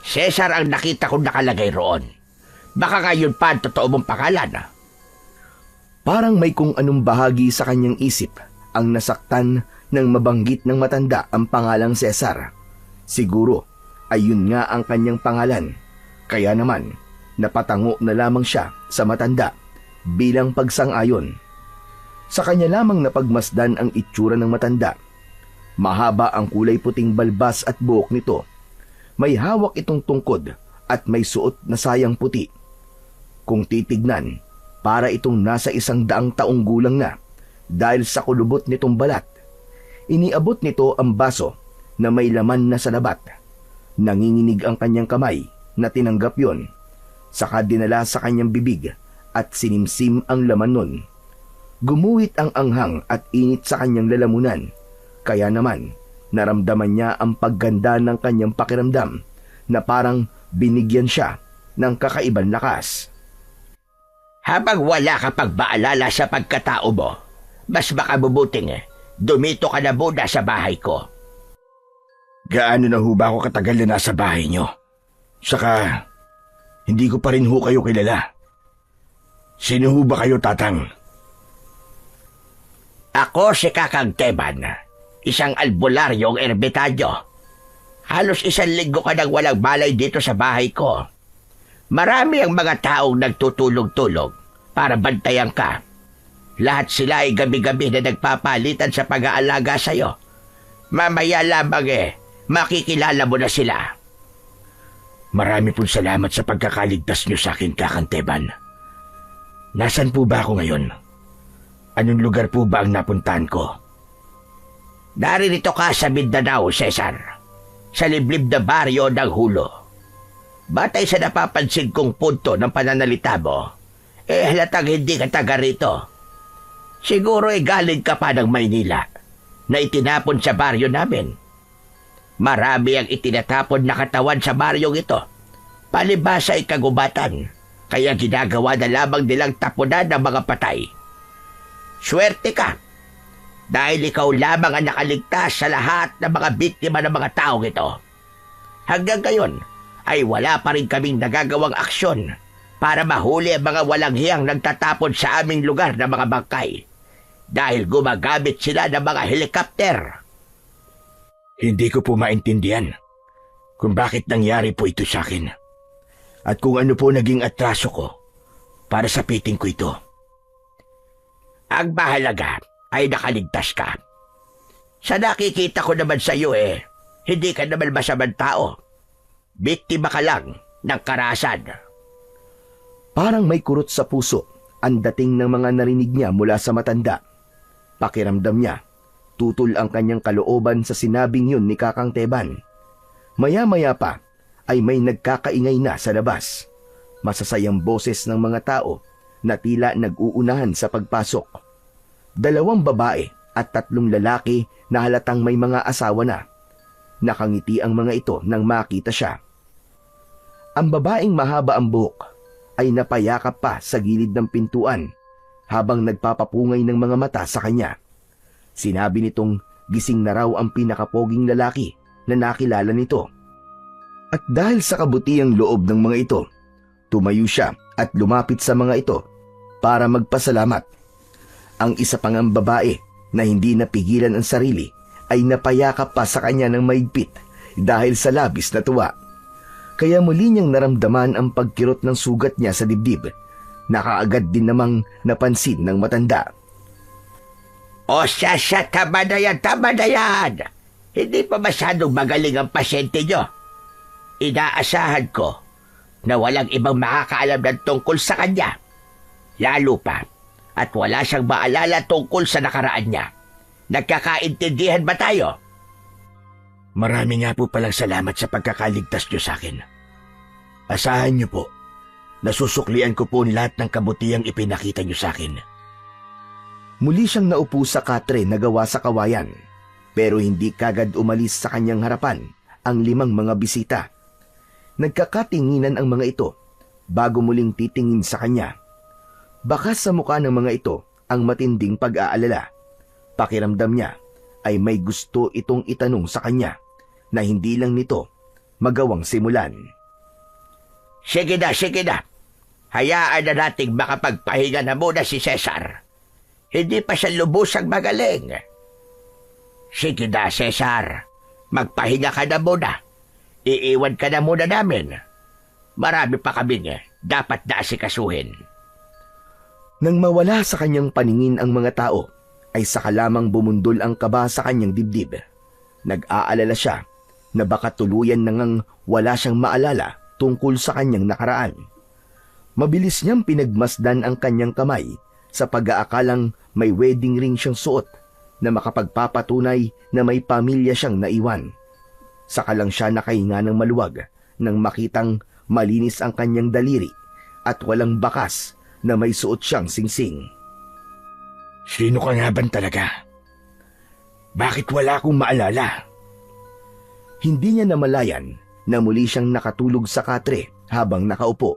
Cesar ang nakita kong nakalagay roon. Baka ngayon pa ang totoo mong pangalan. Parang may kung anong bahagi sa kanyang isip ang nasaktan nang mabanggit ng matanda ang pangalang Cesar. Siguro ay yun nga ang kanyang pangalan. Kaya naman, napatango na lamang siya sa matanda bilang pagsang-ayon. Sa kanya lamang napagmasdan ang itsura ng matanda. Mahaba ang kulay puting balbas at buhok nito. May hawak itong tungkod at may suot na sayang puti. Kung titignan, para itong nasa 100 taong gulang na dahil sa kulubot nitong balat. Iniabot nito ang baso na may laman na salabat. Nanginginig ang kanyang kamay na tinanggap yon. Saka dinala sa kanyang bibig at sinimsim ang laman nun. Gumuhit ang anghang at init sa kanyang lalamunan. Kaya naman, naramdaman niya ang pagganda ng kanyang pakiramdam na parang binigyan siya ng kakaibang lakas. Habang wala ka pagpaalala sa pagkatao mo, mas makabubuting dumito ka na muna sa bahay ko. Gaano na ho ba ako katagal na nasa bahay nyo? Saka, hindi ko pa rin ho kayo kilala. Sino ho ba kayo, Tatang? Ako si Kakang Teban, isang albularyong erbitanyo. Halos 1 linggo ka nang walang malay dito sa bahay ko. Marami ang mga taong nagtutulog-tulog para bantayan ka. Lahat sila ay gabi-gabi na nagpapalitan sa pag-aalaga sa'yo. Mamaya lamang makikilala mo na sila. Marami pong salamat sa pagkakaligtas nyo sa akin, Kakang Teban. Nasaan po ba ako ngayon? Anong lugar po ba ang napuntahan ko? Naririto ka sa Mindanao, Cesar. Sa liblib na baryo ng Hulo. Batay sa napapansin kong punto ng pananalita mo, halatang hindi ka taga rito. Siguro galing ka pa ng Maynila na itinapon sa baryo namin. Marami ang itinatapon na katawan sa baryong ito. Palibhasa ay kagubatan, kaya ginagawa na lamang nilang tapunan ng mga patay. Swerte ka, dahil ikaw lamang ang nakaligtas sa lahat ng mga biktima ng mga taong ito. Hanggang ngayon ay wala pa rin kaming nagagawang aksyon para mahuli ang mga walang hiyang nagtatapon sa aming lugar ng mga bangkay dahil gumagamit sila ng mga helikopter. Hindi ko po maintindihan kung bakit nangyari po ito sa akin at kung ano po naging atraso ko para sapitin ko ito. Ang mahalaga ay nakaligtas ka. Sa nakikita ko naman sa iyo hindi ka naman masamang tao. Biktima ka lang ng karahasan. Parang may kurot sa puso ang dating ng mga narinig niya mula sa matanda. Pakiramdam niya, tutol ang kanyang kalooban sa sinabing yun ni Kakang Teban. Maya-maya pa ay may nagkakaingay na sa labas. Masasayang boses ng mga tao na tila nag-uunahan sa pagpasok. 2 babae at 3 lalaki na halatang may mga asawa na. Nakangiti ang mga ito nang makita siya. Ang babaeng mahaba ang buhok ay napayakap pa sa gilid ng pintuan habang nagpapapungay ng mga mata sa kanya. Sinabi nitong gising na raw ang pinakapoging lalaki na nakilala nito. At dahil sa kabutiang loob ng mga ito, tumayo siya at lumapit sa mga ito para magpasalamat. Ang isa pang ang babae na hindi napigilan ang sarili ay napayakap pa sa kanya ng maigpit dahil sa labis na tuwa. Kaya muli niyang naramdaman ang pagkirot ng sugat niya sa dibdib na kaagad din namang napansin ng matanda. O siya, tama na yan. Hindi pa masyadong magaling ang pasyente nyo. Inaasahan ko na walang ibang makakaalam ng tungkol sa kanya. Lalo pa, at wala siyang maalala tungkol sa nakaraan niya. Nagkakaintindihan ba tayo? Marami nga po palang salamat sa pagkakaligtas niyo sa akin. Asahan niyo po, nasusuklian ko po ang lahat ng kabutihang ipinakita niyo sa akin. Muli siyang naupo sa katre na gawa sa kawayan, pero hindi kagad umalis sa kanyang harapan ang 5 mga bisita. Nagkakatinginan ang mga ito bago muling titingin sa kanya. Baka sa mukha ng mga ito ang matinding pag-aalala. Pakiramdam niya ay may gusto itong itanong sa kanya na hindi lang nito magawang simulan. Sige na. Hayaan na nating makapagpahinga na muna si Cesar. Hindi pa siya lubusang magaling. Sige na, Cesar. Magpahinga ka na muna. Iiwan ka na muna namin. Marami pa kaming dapat na asikasuhin. Nang mawala sa kanyang paningin ang mga tao, ay saka lamang bumundol ang kaba sa kanyang dibdib. Nag-aalala siya na baka tuluyan na ngang wala siyang maalala tungkol sa kanyang nakaraan. Mabilis niyang pinagmasdan ang kanyang kamay sa pag-aakalang may wedding ring siyang suot na makapagpapatunay na may pamilya siyang naiwan. Saka lang siya nakahinga ng maluwag nang makitang malinis ang kanyang daliri at walang bakas na may suot siyang singsing. Sino ka nga ban talaga? Bakit wala akong maalala? Hindi niya namalayan na muli siyang nakatulog sa katre habang nakaupo.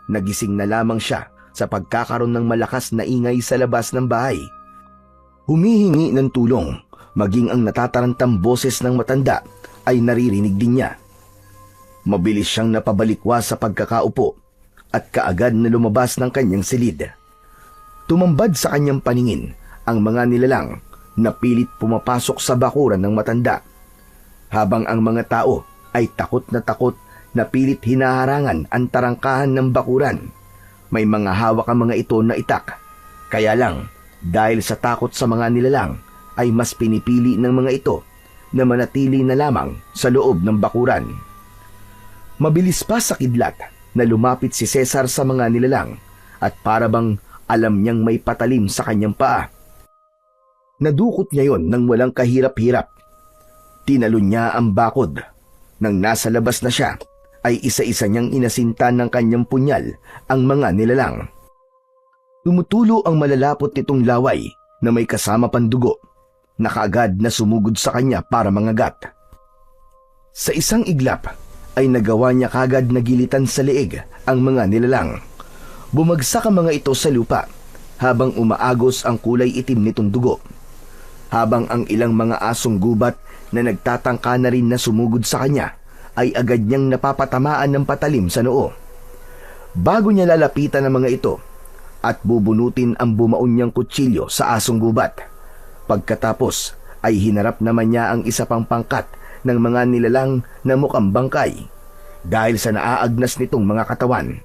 Nagising na lamang siya sa pagkakaroon ng malakas na ingay sa labas ng bahay. Humihingi ng tulong, maging ang natatarantang boses ng matanda ay naririnig din niya. Mabilis siyang napabalikwa sa pagkakaupo at kaagad na lumabas ng kanyang silid. Tumambad sa kanyang paningin ang mga nilalang na pilit pumapasok sa bakuran ng matanda, habang ang mga tao ay takot na pilit hinaharangan ang tarangkahan ng bakuran. May mga hawak ang mga ito na itak, kaya lang dahil sa takot sa mga nilalang ay mas pinipili ng mga ito na manatili na lamang sa loob ng bakuran. Mabilis pa sa kidlat na lumapit si Cesar sa mga nilalang at para bang alam niyang may patalim sa kanyang paa. Nadukot niya yon nang walang kahirap-hirap. Tinalon niya ang bakod. Nang nasa labas na siya, ay isa-isa niyang inasinta ng kanyang punyal ang mga nilalang. Tumutulo ang malalapot nitong laway na may kasama pang dugo, na kaagad na sumugod sa kanya para mangagat. Sa isang iglap, ay nagawa niya kagad na gilitan sa leeg ang mga nilalang. Bumagsak ang mga ito sa lupa habang umaagos ang kulay itim nitong dugo. Habang ang ilang mga asong gubat na nagtatangka na rin na sumugod sa kanya ay agad niyang napapatamaan ng patalim sa noo. Bago niya lalapitan ang mga ito at bubunutin ang bumaon niyang kutsilyo sa asong gubat. Pagkatapos ay hinarap naman niya ang isa pang pangkat ng mga nilalang na mukhang bangkay dahil sa naaagnas nitong mga katawan.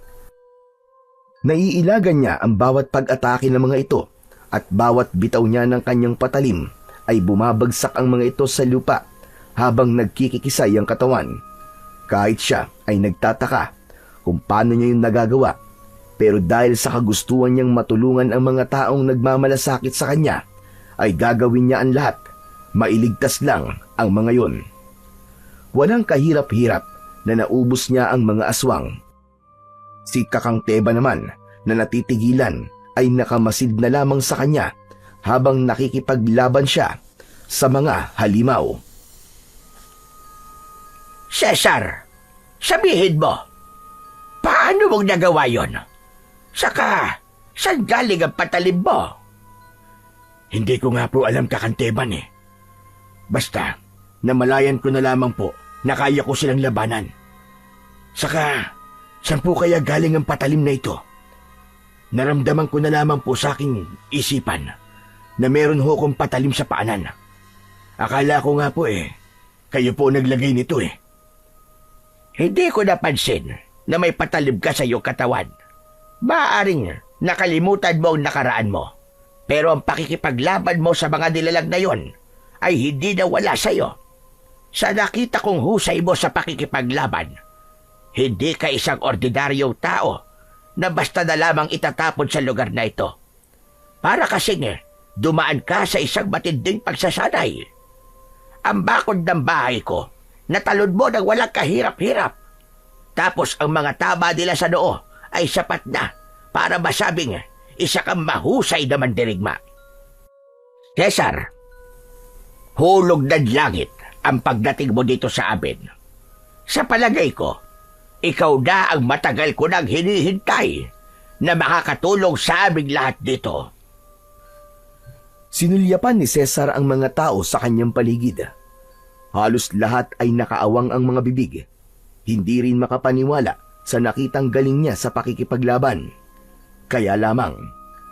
Naiilagan niya ang bawat pag-atake ng mga ito at bawat bitaw niya ng kanyang patalim ay bumabagsak ang mga ito sa lupa habang nagkikikisay ang katawan. Kahit siya ay nagtataka kung paano niya yung nagagawa, pero dahil sa kagustuhan niyang matulungan ang mga taong nagmamalasakit sa kanya, ay gagawin niya ang lahat, mailigtas lang ang mga yon. Walang kahirap-hirap na naubos niya ang mga aswang. Si Kakang Teba naman na natitigilan ay nakamasid na lamang sa kanya habang nakikipaglaban siya sa mga halimaw. Cesar, sabihin mo, paano mong nagawa yon? Saka, saan galing ang patalim mo? Hindi ko nga po alam, Kakanteban eh. Basta, namalayan ko na lamang po na kaya ko silang labanan. Saka, saan po kaya galing ang patalim na ito? Naramdaman ko na lamang po sa aking isipan na meron ho kong patalim sa paanan. Akala ko nga po kayo po naglagay nito eh. Hindi ko napansin na may patalim ka sa iyong katawan. Maaaring nakalimutan mo ang nakaraan mo. Pero ang pakikipaglaban mo sa mga nilalang na yon ay hindi nawala sa iyo. Sa nakita kong husay mo sa pakikipaglaban, hindi ka isang ordinaryong tao na basta na lamang itatapon sa lugar na ito. Para kasing dumaan ka sa isang matinding pagsasanay. Ang bakod ng bahay ko, natalon mo ng walang kahirap-hirap. Tapos ang mga tama nila sa noo ay sapat na para masabing isa kang mahusay na mandirigma. Cesar, hulog ng langit ang pagdating mo dito sa amin. Sa palagay ko, ikaw na ang matagal ko nang hinihintay na makakatulong sa aming lahat dito. Sinulyapan ni Cesar ang mga tao sa kanyang paligid. Halos lahat ay nakaawang ang mga bibig. Hindi rin makapaniwala sa nakitang galing niya sa pakikipaglaban. Kaya lamang,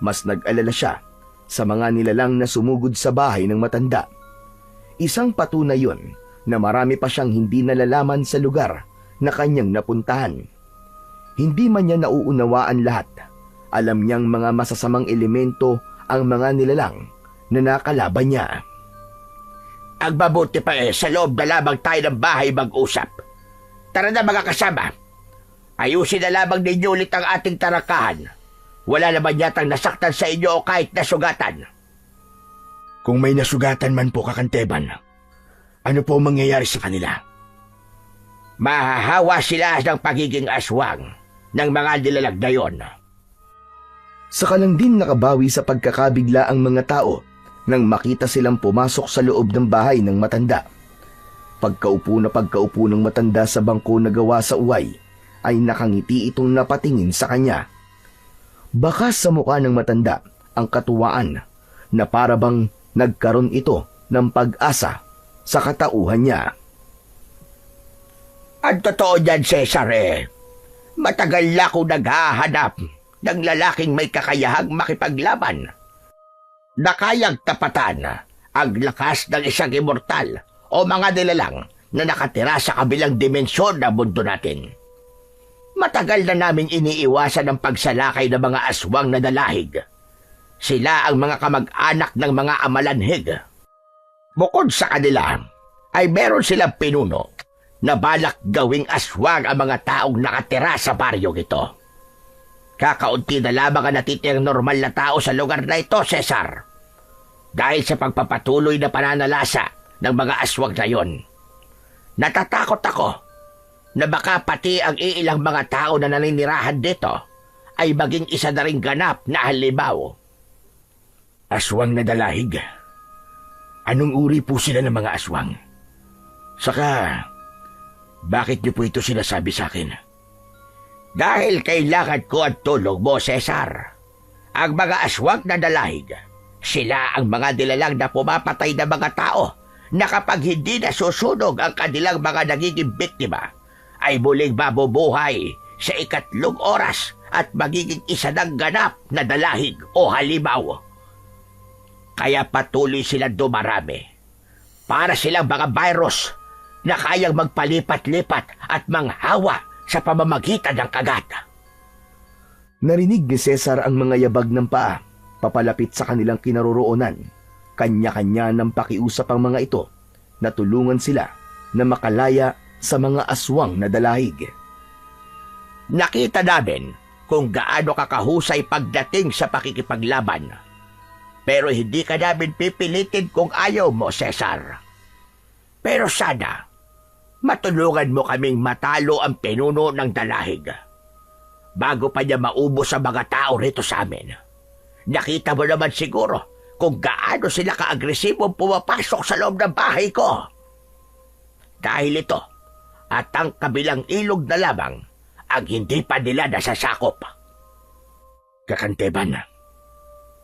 mas nag-alala siya sa mga nilalang na sumugod sa bahay ng matanda. Isang patunay yun na marami pa siyang hindi nalalaman sa lugar na kanyang napuntahan. Hindi man niya nauunawaan lahat. Alam niyang mga masasamang elemento ang mga nilalang na nakalaban niya. Ang mabuti pa sa loob na lamang tayo ng bahay mag-usap. Tara na mga kasama. Ayusin na lamang ninyo ulit ang ating tarakahan. Wala naman yatang nasaktan sa inyo o kahit nasugatan. Kung may nasugatan man po, Kakanteban, ano po ang mangyayari sa kanila? Mahahawa sila ng pagiging aswang ng mga nilalag na yon. Saka lang din nakabawi sa pagkakabigla ang mga tao nang makita silang pumasok sa loob ng bahay ng matanda. Pagkaupo ng matanda sa bangko na gawa sa uway, ay nakangiti itong napatingin sa kanya. Bakas sa mukha ng matanda ang katuwaan na parabang nagkaroon ito ng pag-asa sa katauhan niya. Ang totoo niyan, Cesar, matagal na akong naghahanap ng lalaking may kakayahang makipaglaban na kayang tapatan ang lakas ng isang immortal o mga nilalang na nakatira sa kabilang dimensyon ng mundo natin. Matagal na namin iniiwasan ang pagsalakay ng mga aswang na dalahig. Sila ang mga kamag-anak ng mga amalanhig. Bukod sa kanila, ay meron silang pinuno na balak gawing aswang ang mga taong nakatira sa baryong ito. Kakaunti na lamang ang natitirang normal na tao sa lugar na ito, Cesar. Dahil sa pagpapatuloy na pananalasa ng mga aswang na yon. Natatakot ako na baka pati ang iilang mga tao na naninirahan dito ay maging isa na ring ganap na halimaw. Aswang na dalahig? Anong uri po sila ng mga aswang? Saka, bakit niyo po ito sinasabi sa akin? Dahil kailangan ko ang tulong mo, Cesar. Ang mga aswang na dalahig, sila ang mga nilalang na pumapatay ng mga tao na kapag hindi nasusunog ang kanilang mga nagiging biktima, ay muling mabubuhay sa 3 oras at magiging isa ng ganap na dalahig o halimaw. Kaya patuloy silang dumarami. Para silang mga virus na kayang magpalipat-lipat at manghawa sa pamamagitan ng kagat. Narinig ni Cesar ang mga yabag ng paa, papalapit sa kanilang kinaroroonan. Kanya-kanya ng pakiusap ang mga ito na tulungan sila na makalaya sa mga aswang na dalahig. Nakita namin kung gaano kakahusay pagdating sa pakikipaglaban. Pero hindi ka namin pipilitin kung ayaw mo, Cesar. Pero sana, matulungan mo kaming matalo ang pinuno ng dalahig. Bago pa niya maubos ang mga tao rito sa amin. Nakita mo naman siguro kung gaano sila ka-agresibong pumapasok sa loob ng bahay ko. Dahil ito, at ang kabilang ilog na lamang ang hindi pa nila nasasakop. Kakanteban,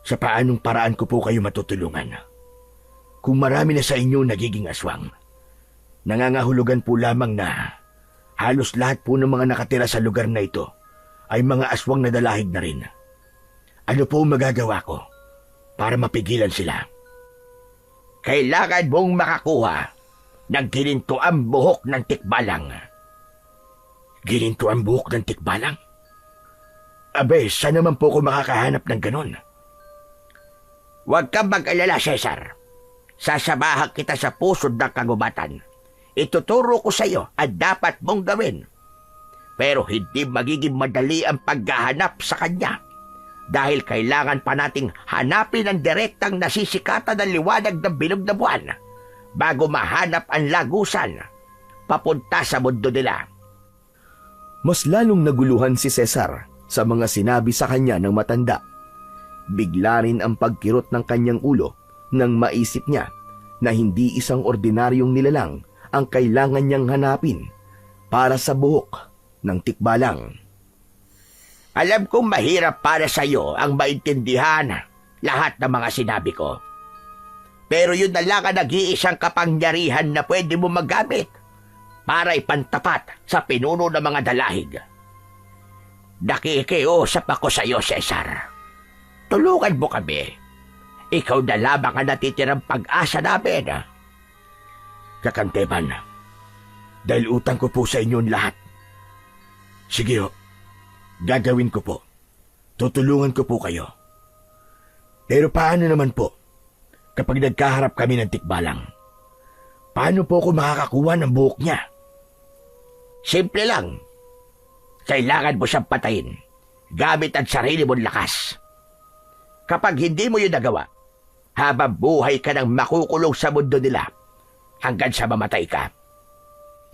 sa paanong paraan ko po kayo matutulungan? Kung marami na sa inyo nagiging aswang, nangangahulugan po lamang na halos lahat po ng mga nakatira sa lugar na ito ay mga aswang na dalahig na rin. Ano po magagawa ko para mapigilan sila? Kailangan mong makakuha ng ginintuang buhok ng tikbalang. Ginintuang buhok ng tikbalang? Abe, saan naman po ko makakahanap ng ganon? Huwag kang mag-alala, Cesar. Sasamahan kita sa pusod ng kagubatan. Ituturo ko sa iyo ang dapat mong gawin. Pero hindi magiging madali ang paghahanap sa kanya dahil kailangan pa nating hanapin ang direktang nasisikatan ng liwanag ng bilog na buwan bago mahanap ang lagusan papunta sa mundo nila. Mas lalong naguluhan si Cesar sa mga sinabi sa kanya ng matanda. Bigla rin ang pagkirot ng kanyang ulo nang maisip niya na hindi isang ordinaryong nilalang ang kailangan niyang hanapin para sa buhok ng tikbalang. Alam kong mahirap para sa iyo ang maintindihan lahat ng mga sinabi ko. Pero yun na lang ang nag-iisang kapangyarihan na pwede mo magamit para ipantapat sa pinuno ng mga dalahig. Nakikiusap ako sa iyo, Cesar. Tulungan mo kami. Ikaw na lamang ang natitirang pag-asa namin. Kakanteban, dahil utang ko po sa inyo lahat. Sige ho, gagawin ko po. Tutulungan ko po kayo. Pero paano naman po kapag nagkaharap kami ng tikbalang? Paano po ako makakakuha ng buhok niya? Simple lang. Kailangan mo siyang patayin gamit ang sarili mong lakas. Kapag hindi mo yun nagawa, habang buhay ka nang makukulong sa mundo nila hanggang sa mamatay ka.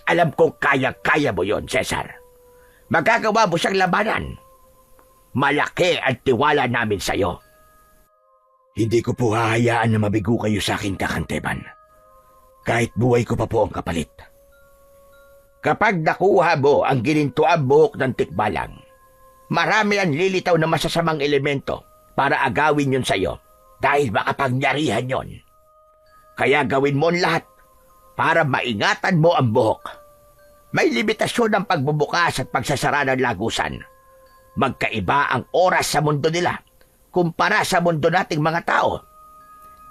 Alam kong kaya-kaya mo yon, Cesar. Magagawa mo siyang labanan. Malaki ang tiwala namin sa iyo. Hindi ko po hahayaan na mabigo kayo sa akin, Kakanteban. Kahit buhay ko pa po ang kapalit. Kapag nakuha mo ang ginintuang buhok ng tikbalang, marami ang lilitaw na masasamang elemento para agawin yun sa iyo dahil makapangyarihan yon. Kaya gawin mo ang lahat para maingatan mo ang buhok. May limitasyon ng pagbubukas at pagsasara ng lagusan. Magkaiba ang oras sa mundo nila kumpara sa mundo nating mga tao.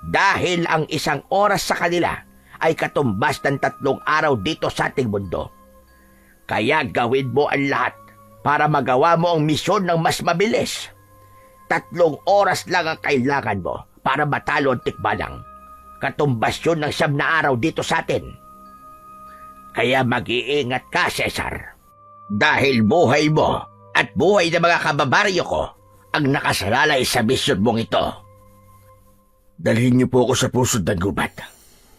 Dahil ang isang oras sa kanila ay katumbas ng 3 araw dito sa ating mundo. Kaya gawin mo ang lahat para magawa mo ang misyon ng mas mabilis. 3 oras lang ang kailangan mo para matalo ang tikbalang. Katumbas yun ng 9 na araw dito sa atin. Kaya mag-iingat ka, Cesar. Dahil buhay mo at buhay ng mga kababaryo ko ang nakasalalay sa misyon mong ito. Dalhin niyo po ako sa pusod ng gubat.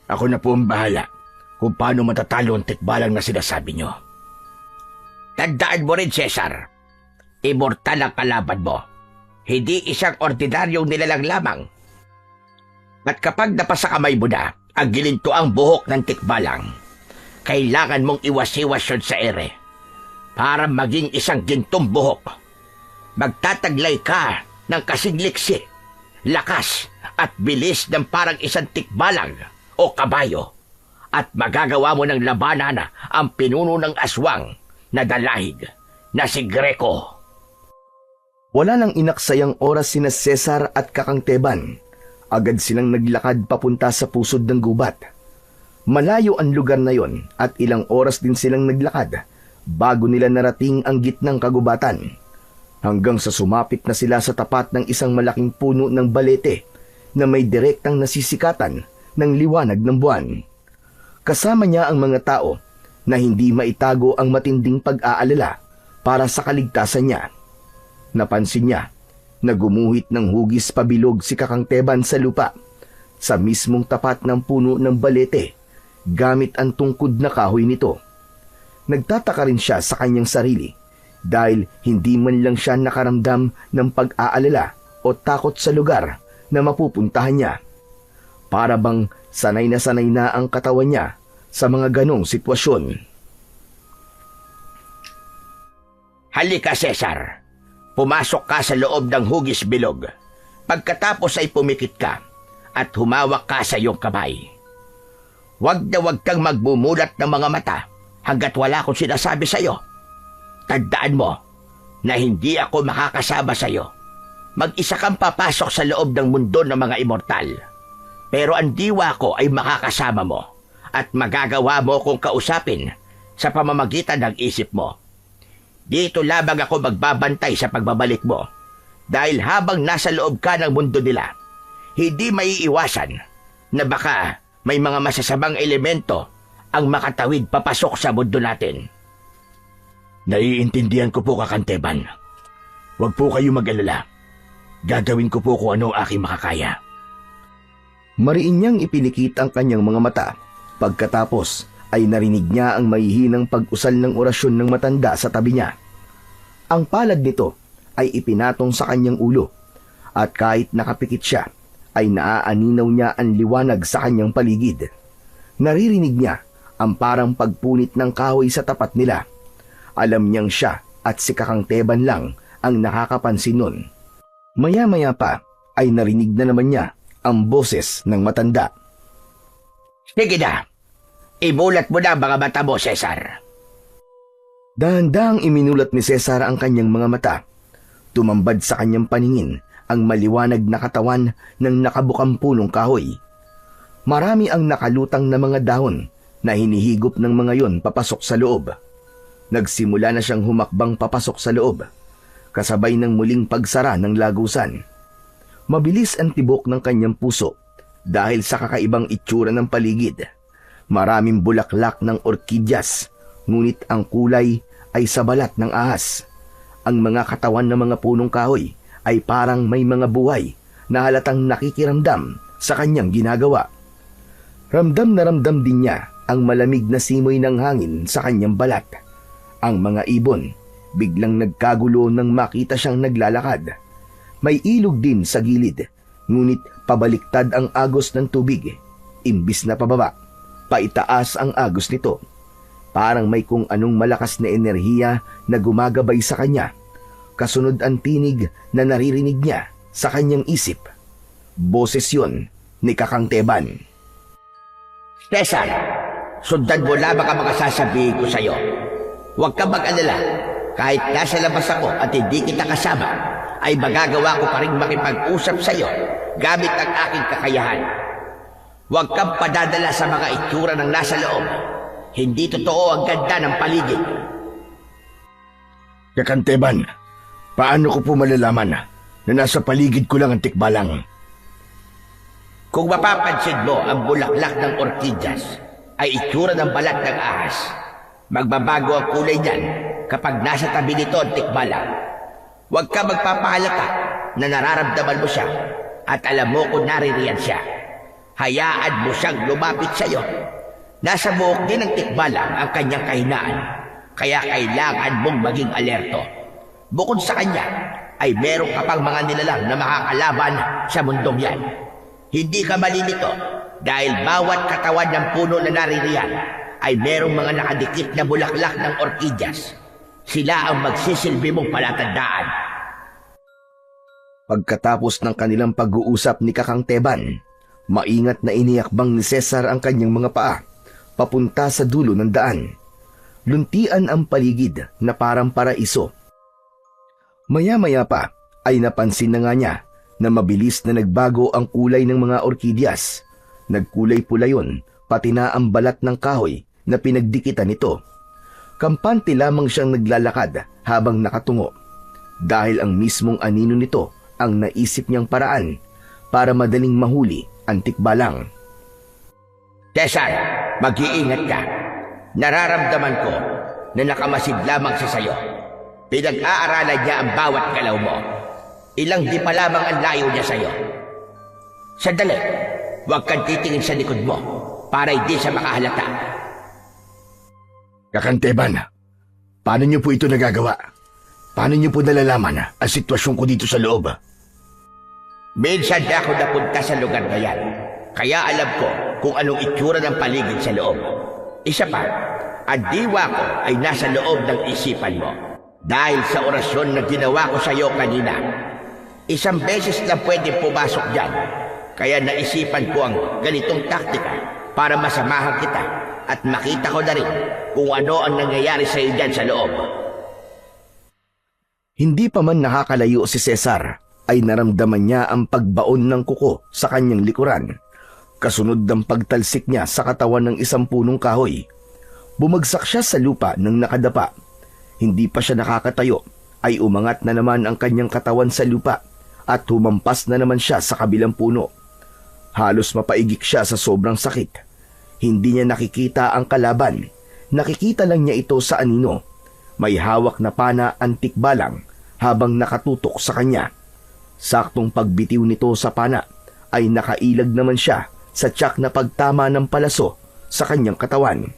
Ako na po ang bahala kung paano matatalo ang tikbalang na sinasabi niyo. Tandaan mo rin, Cesar. Immortal ang kalaban mo. Hindi isang ordinaryong nilalang lamang. At kapag napasa kamay mo na ang ginintuang buhok ng tikbalang, kailangan mong iwas-iwas yun sa ere para maging isang gintong buhok. Magtataglay ka ng kasing liksi, lakas at bilis ng parang isang tikbalang o kabayo at magagawa mo ng labanan ang pinuno ng aswang na dalahig na si Greco. Wala nang inaksayang oras sina Cesar at Kakangteban. Agad silang naglakad papunta sa pusod ng gubat. Malayo ang lugar na yon at ilang oras din silang naglakad bago nila narating ang gitnang kagubatan. Hanggang sa sumapit na sila sa tapat ng isang malaking puno ng balete na may direktang nasisikatan ng liwanag ng buwan. Kasama niya ang mga tao na hindi maitago ang matinding pag-aalala para sa kaligtasan niya. Napansin niya na gumuhit ng hugis pabilog si Kakangteban sa lupa sa mismong tapat ng puno ng balete gamit ang tungkod na kahoy nito. Nagtataka rin siya sa kanyang sarili dahil hindi man lang siya nakaramdam ng pag-aalala o takot sa lugar na mapupuntahan niya. Para bang sanay na ang katawan niya sa mga ganong sitwasyon. Halika, Cesar. Pumasok ka sa loob ng hugis bilog. Pagkatapos ay pumikit ka at humawak ka sa iyong kamay. Huwag kang magbumulat ng mga mata hanggat wala akong sinasabi sa iyo. Tandaan mo na hindi ako makakasama sa iyo. Mag-isa kang papasok sa loob ng mundo ng mga immortal. Pero ang diwa ko ay makakasama mo at magagawa mo kong kausapin sa pamamagitan ng isip mo. Dito lamang ako magbabantay sa pagbabalik mo dahil habang nasa loob ka ng mundo nila, hindi maiiwasan na baka may mga masasamang elemento ang makatawid papasok sa mundo natin. Naiintindihan ko po, Kakanteban. Huwag po kayo mag-alala. Gagawin ko po kung ano ang aking makakaya. Mariin niyang ipinikit ang kanyang mga mata. Pagkatapos ay narinig niya ang mahihinang pag-usal ng orasyon ng matanda sa tabi niya. Ang palad nito ay ipinatong sa kanyang ulo at kahit nakapikit siya ay naaaninaw niya ang liwanag sa kanyang paligid. Naririnig niya ang parang pagpunit ng kahoy sa tapat nila. Alam niyang siya at si Kakang Teban lang ang nakakapansin nun. Maya-maya pa ay narinig na naman niya ang boses ng matanda. Sige na, ibulat mo na ang mga mata mo, Cesar. Dahan-dahang iminulat ni Cesar ang kanyang mga mata. Tumambad sa kanyang paningin ang maliwanag na katawan ng nakabukang punong kahoy. Marami ang nakalutang na mga dahon na hinihigop ng mga yon papasok sa loob. Nagsimula na siyang humakbang papasok sa loob, kasabay ng muling pagsara ng lagusan. Mabilis ang tibok ng kanyang puso dahil sa kakaibang itsura ng paligid. Maraming bulaklak ng orkidyas, ngunit ang kulay ay sa balat ng ahas. Ang mga katawan ng mga punong kahoy ay parang may mga buhay na halatang nakikiramdam sa kanyang ginagawa. Ramdam na ramdam din niya ang malamig na simoy ng hangin sa kanyang balat. Ang mga ibon biglang nagkagulo nang makita siyang naglalakad. May ilog din sa gilid, ngunit pabaliktad ang agos ng tubig. Imbis na pababa, paitaas ang agos nito. Parang may kung anong malakas na enerhiya na gumagabay sa kanya. Kasunod ang tinig na naririnig niya sa kanyang isip. Boses yun ni Kakang Teban. Cesar, sundan mo lamang ang mga sasabihin ko sa'yo. Huwag kang mag-alala. Kahit nasa labas ako at hindi kita kasama, ay magagawa ko pa rin makipag-usap sa'yo gamit ang aking kakayahan. Huwag kang padadala sa mga itsura ng nasa loob. Hindi totoo ang ganda ng paligid. Kakanteban, paano ko po malalaman na nasa paligid ko lang ang tikbalang? Kung mapapansin mo ang bulaklak ng orkidyas ay itsura ng balat ng ahas, magbabago ang kulay niyan kapag nasa tabi nito ang tikbalang. Huwag ka magpapahalata na nararamdaman mo siya at alam mo kung naririyan siya. Hayaan mo siyang lumapit sa iyo. Nasa buhok din ng tikbalang ang kanyang kahinaan, kaya kailangan mong maging alerto. Bukod sa kanya, ay meron ka pang mga nilalang na makakalaban sa mundong yan. Hindi ka malilito dahil bawat katawan ng puno na naririyan ay merong mga nakadikit na bulaklak ng orkidyas. Sila ang magsisilbi mong palatandaan. Pagkatapos ng kanilang pag-uusap ni Kakang Teban, maingat na inihakbang ni Cesar ang kanyang mga paa papunta sa dulo ng daan. Luntian ang paligid na parang paraiso. Maya-maya pa ay napansin na nga niya na mabilis na nagbago ang kulay ng mga orkidyas. Nagkulay pula yun, pati na ang balat ng kahoy na pinagdikitan nito. Kampante lamang siyang naglalakad habang nakatungo dahil ang mismong anino nito ang naisip niyang paraan para madaling mahuli ang tikbalang. Cesar, mag-iingat ka. Nararamdaman ko na nakamasid lamang siya sa'yo. Pinag-aaralan niya ang bawat galaw mo. Ilang di pa lamang ang layo niya sa'yo. Sandali, huwag kang titingin sa likod mo para hindi siya makahalata. Kakanteban, paano niyo po ito nagagawa? Paano niyo po nalalaman ang sitwasyon ko dito sa loob? Minsan na ako napunta sa lugar na yan, kaya alam ko kung anong itsura ng paligid sa loob. Isa pa, ang diwa ko ay nasa loob ng isipan mo. Dahil sa orasyon na ginawa ko sa iyo kanina, isang beses lang pwede pumasok dyan. Kaya naisipan ko ang ganitong taktika para masamahan kita at makita ko na rin kung ano ang nangyayari sa iyo dyan sa loob. Hindi pa man nakakalayo si Cesar, ay naramdaman niya ang pagbaon ng kuko sa kanyang likuran. Kasunod ng pagtalsik niya sa katawan ng isang punong kahoy. Bumagsak siya sa lupa ng nakadapa. Hindi pa siya nakakatayo, ay umangat na naman ang kanyang katawan sa lupa at humampas na naman siya sa kabilang puno. Halos mapaigik siya sa sobrang sakit. Hindi niya nakikita ang kalaban. Nakikita lang niya ito sa anino. May hawak na pana ang tikbalang habang nakatutok sa kanya. Saktong pagbitiw nito sa pana ay nakailag naman siya sa tiyak na pagtama ng palaso sa kanyang katawan.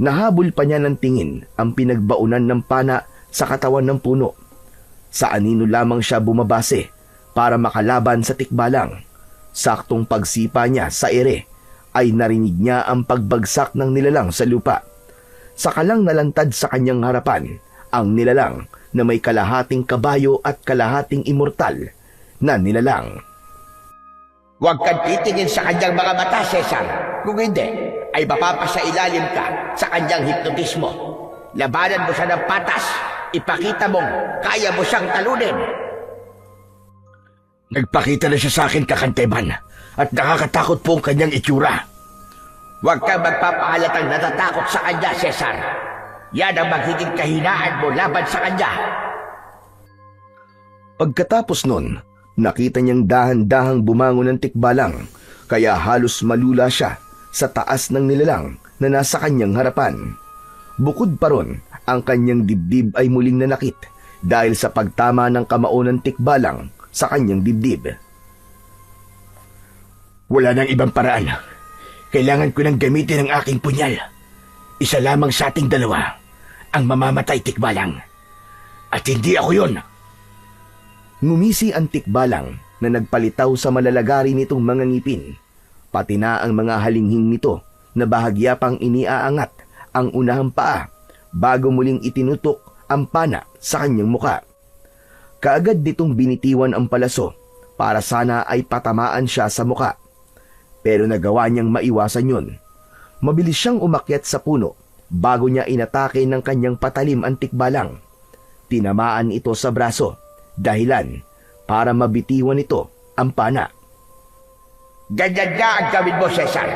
Nahabol pa niya ng tingin ang pinagbaunan ng pana sa katawan ng puno. Sa anino lamang siya bumabase para makalaban sa tikbalang. Saktong pagsipa niya sa ere ay narinig niya ang pagbagsak ng nilalang sa lupa. Sakalang nalantad sa kanyang harapan ang nilalang na may kalahating kabayo at kalahating immortal na nilalang. Huwag kang titingin sa kanyang mga mata, Cesar. Kung hindi, ay mapapasailalim ka sa kanyang hipnotismo. Labanan mo siya ng patas. Ipakita mong kaya mo siyang talunin. Nagpakita na siya sa akin, Kakanteban, at nakakatakot po ang kanyang itsura. Huwag kang magpapahalatang natatakot sa kanya, Cesar. Yan ang magiging kahinaan mo laban sa kanya. Pagkatapos nun, nakita niyang dahan-dahang bumangon ng tikbalang, kaya halos malula siya sa taas ng nilalang na nasa kanyang harapan. Bukod pa ron, ang kanyang dibdib ay muling nanakit dahil sa pagtama ng kamao ng tikbalang sa kanyang dibdib. Wala nang ibang paraan. Kailangan ko nang gamitin ang aking punyal. Isa lamang sa ating dalawa ang mamamatay, tikbalang. At hindi ako yun. Ngumisi ang tikbalang na nagpalitaw sa malalagari nitong mga ngipin, pati na ang mga halinghing nito na bahagya pang iniaangat ang unahang paa bago muling itinutok ang pana sa kanyang muka. Kaagad nitong binitiwan ang palaso para sana ay patamaan siya sa muka. Pero nagawa niyang maiwasan yun. Mabilis siyang umakyat sa puno bago niya inatake ng kanyang patalim ang tikbalang. Tinamaan ito sa braso, dahilan para mabitiwan ito ang pana. Ganyan na ang gawin mo, Cesar.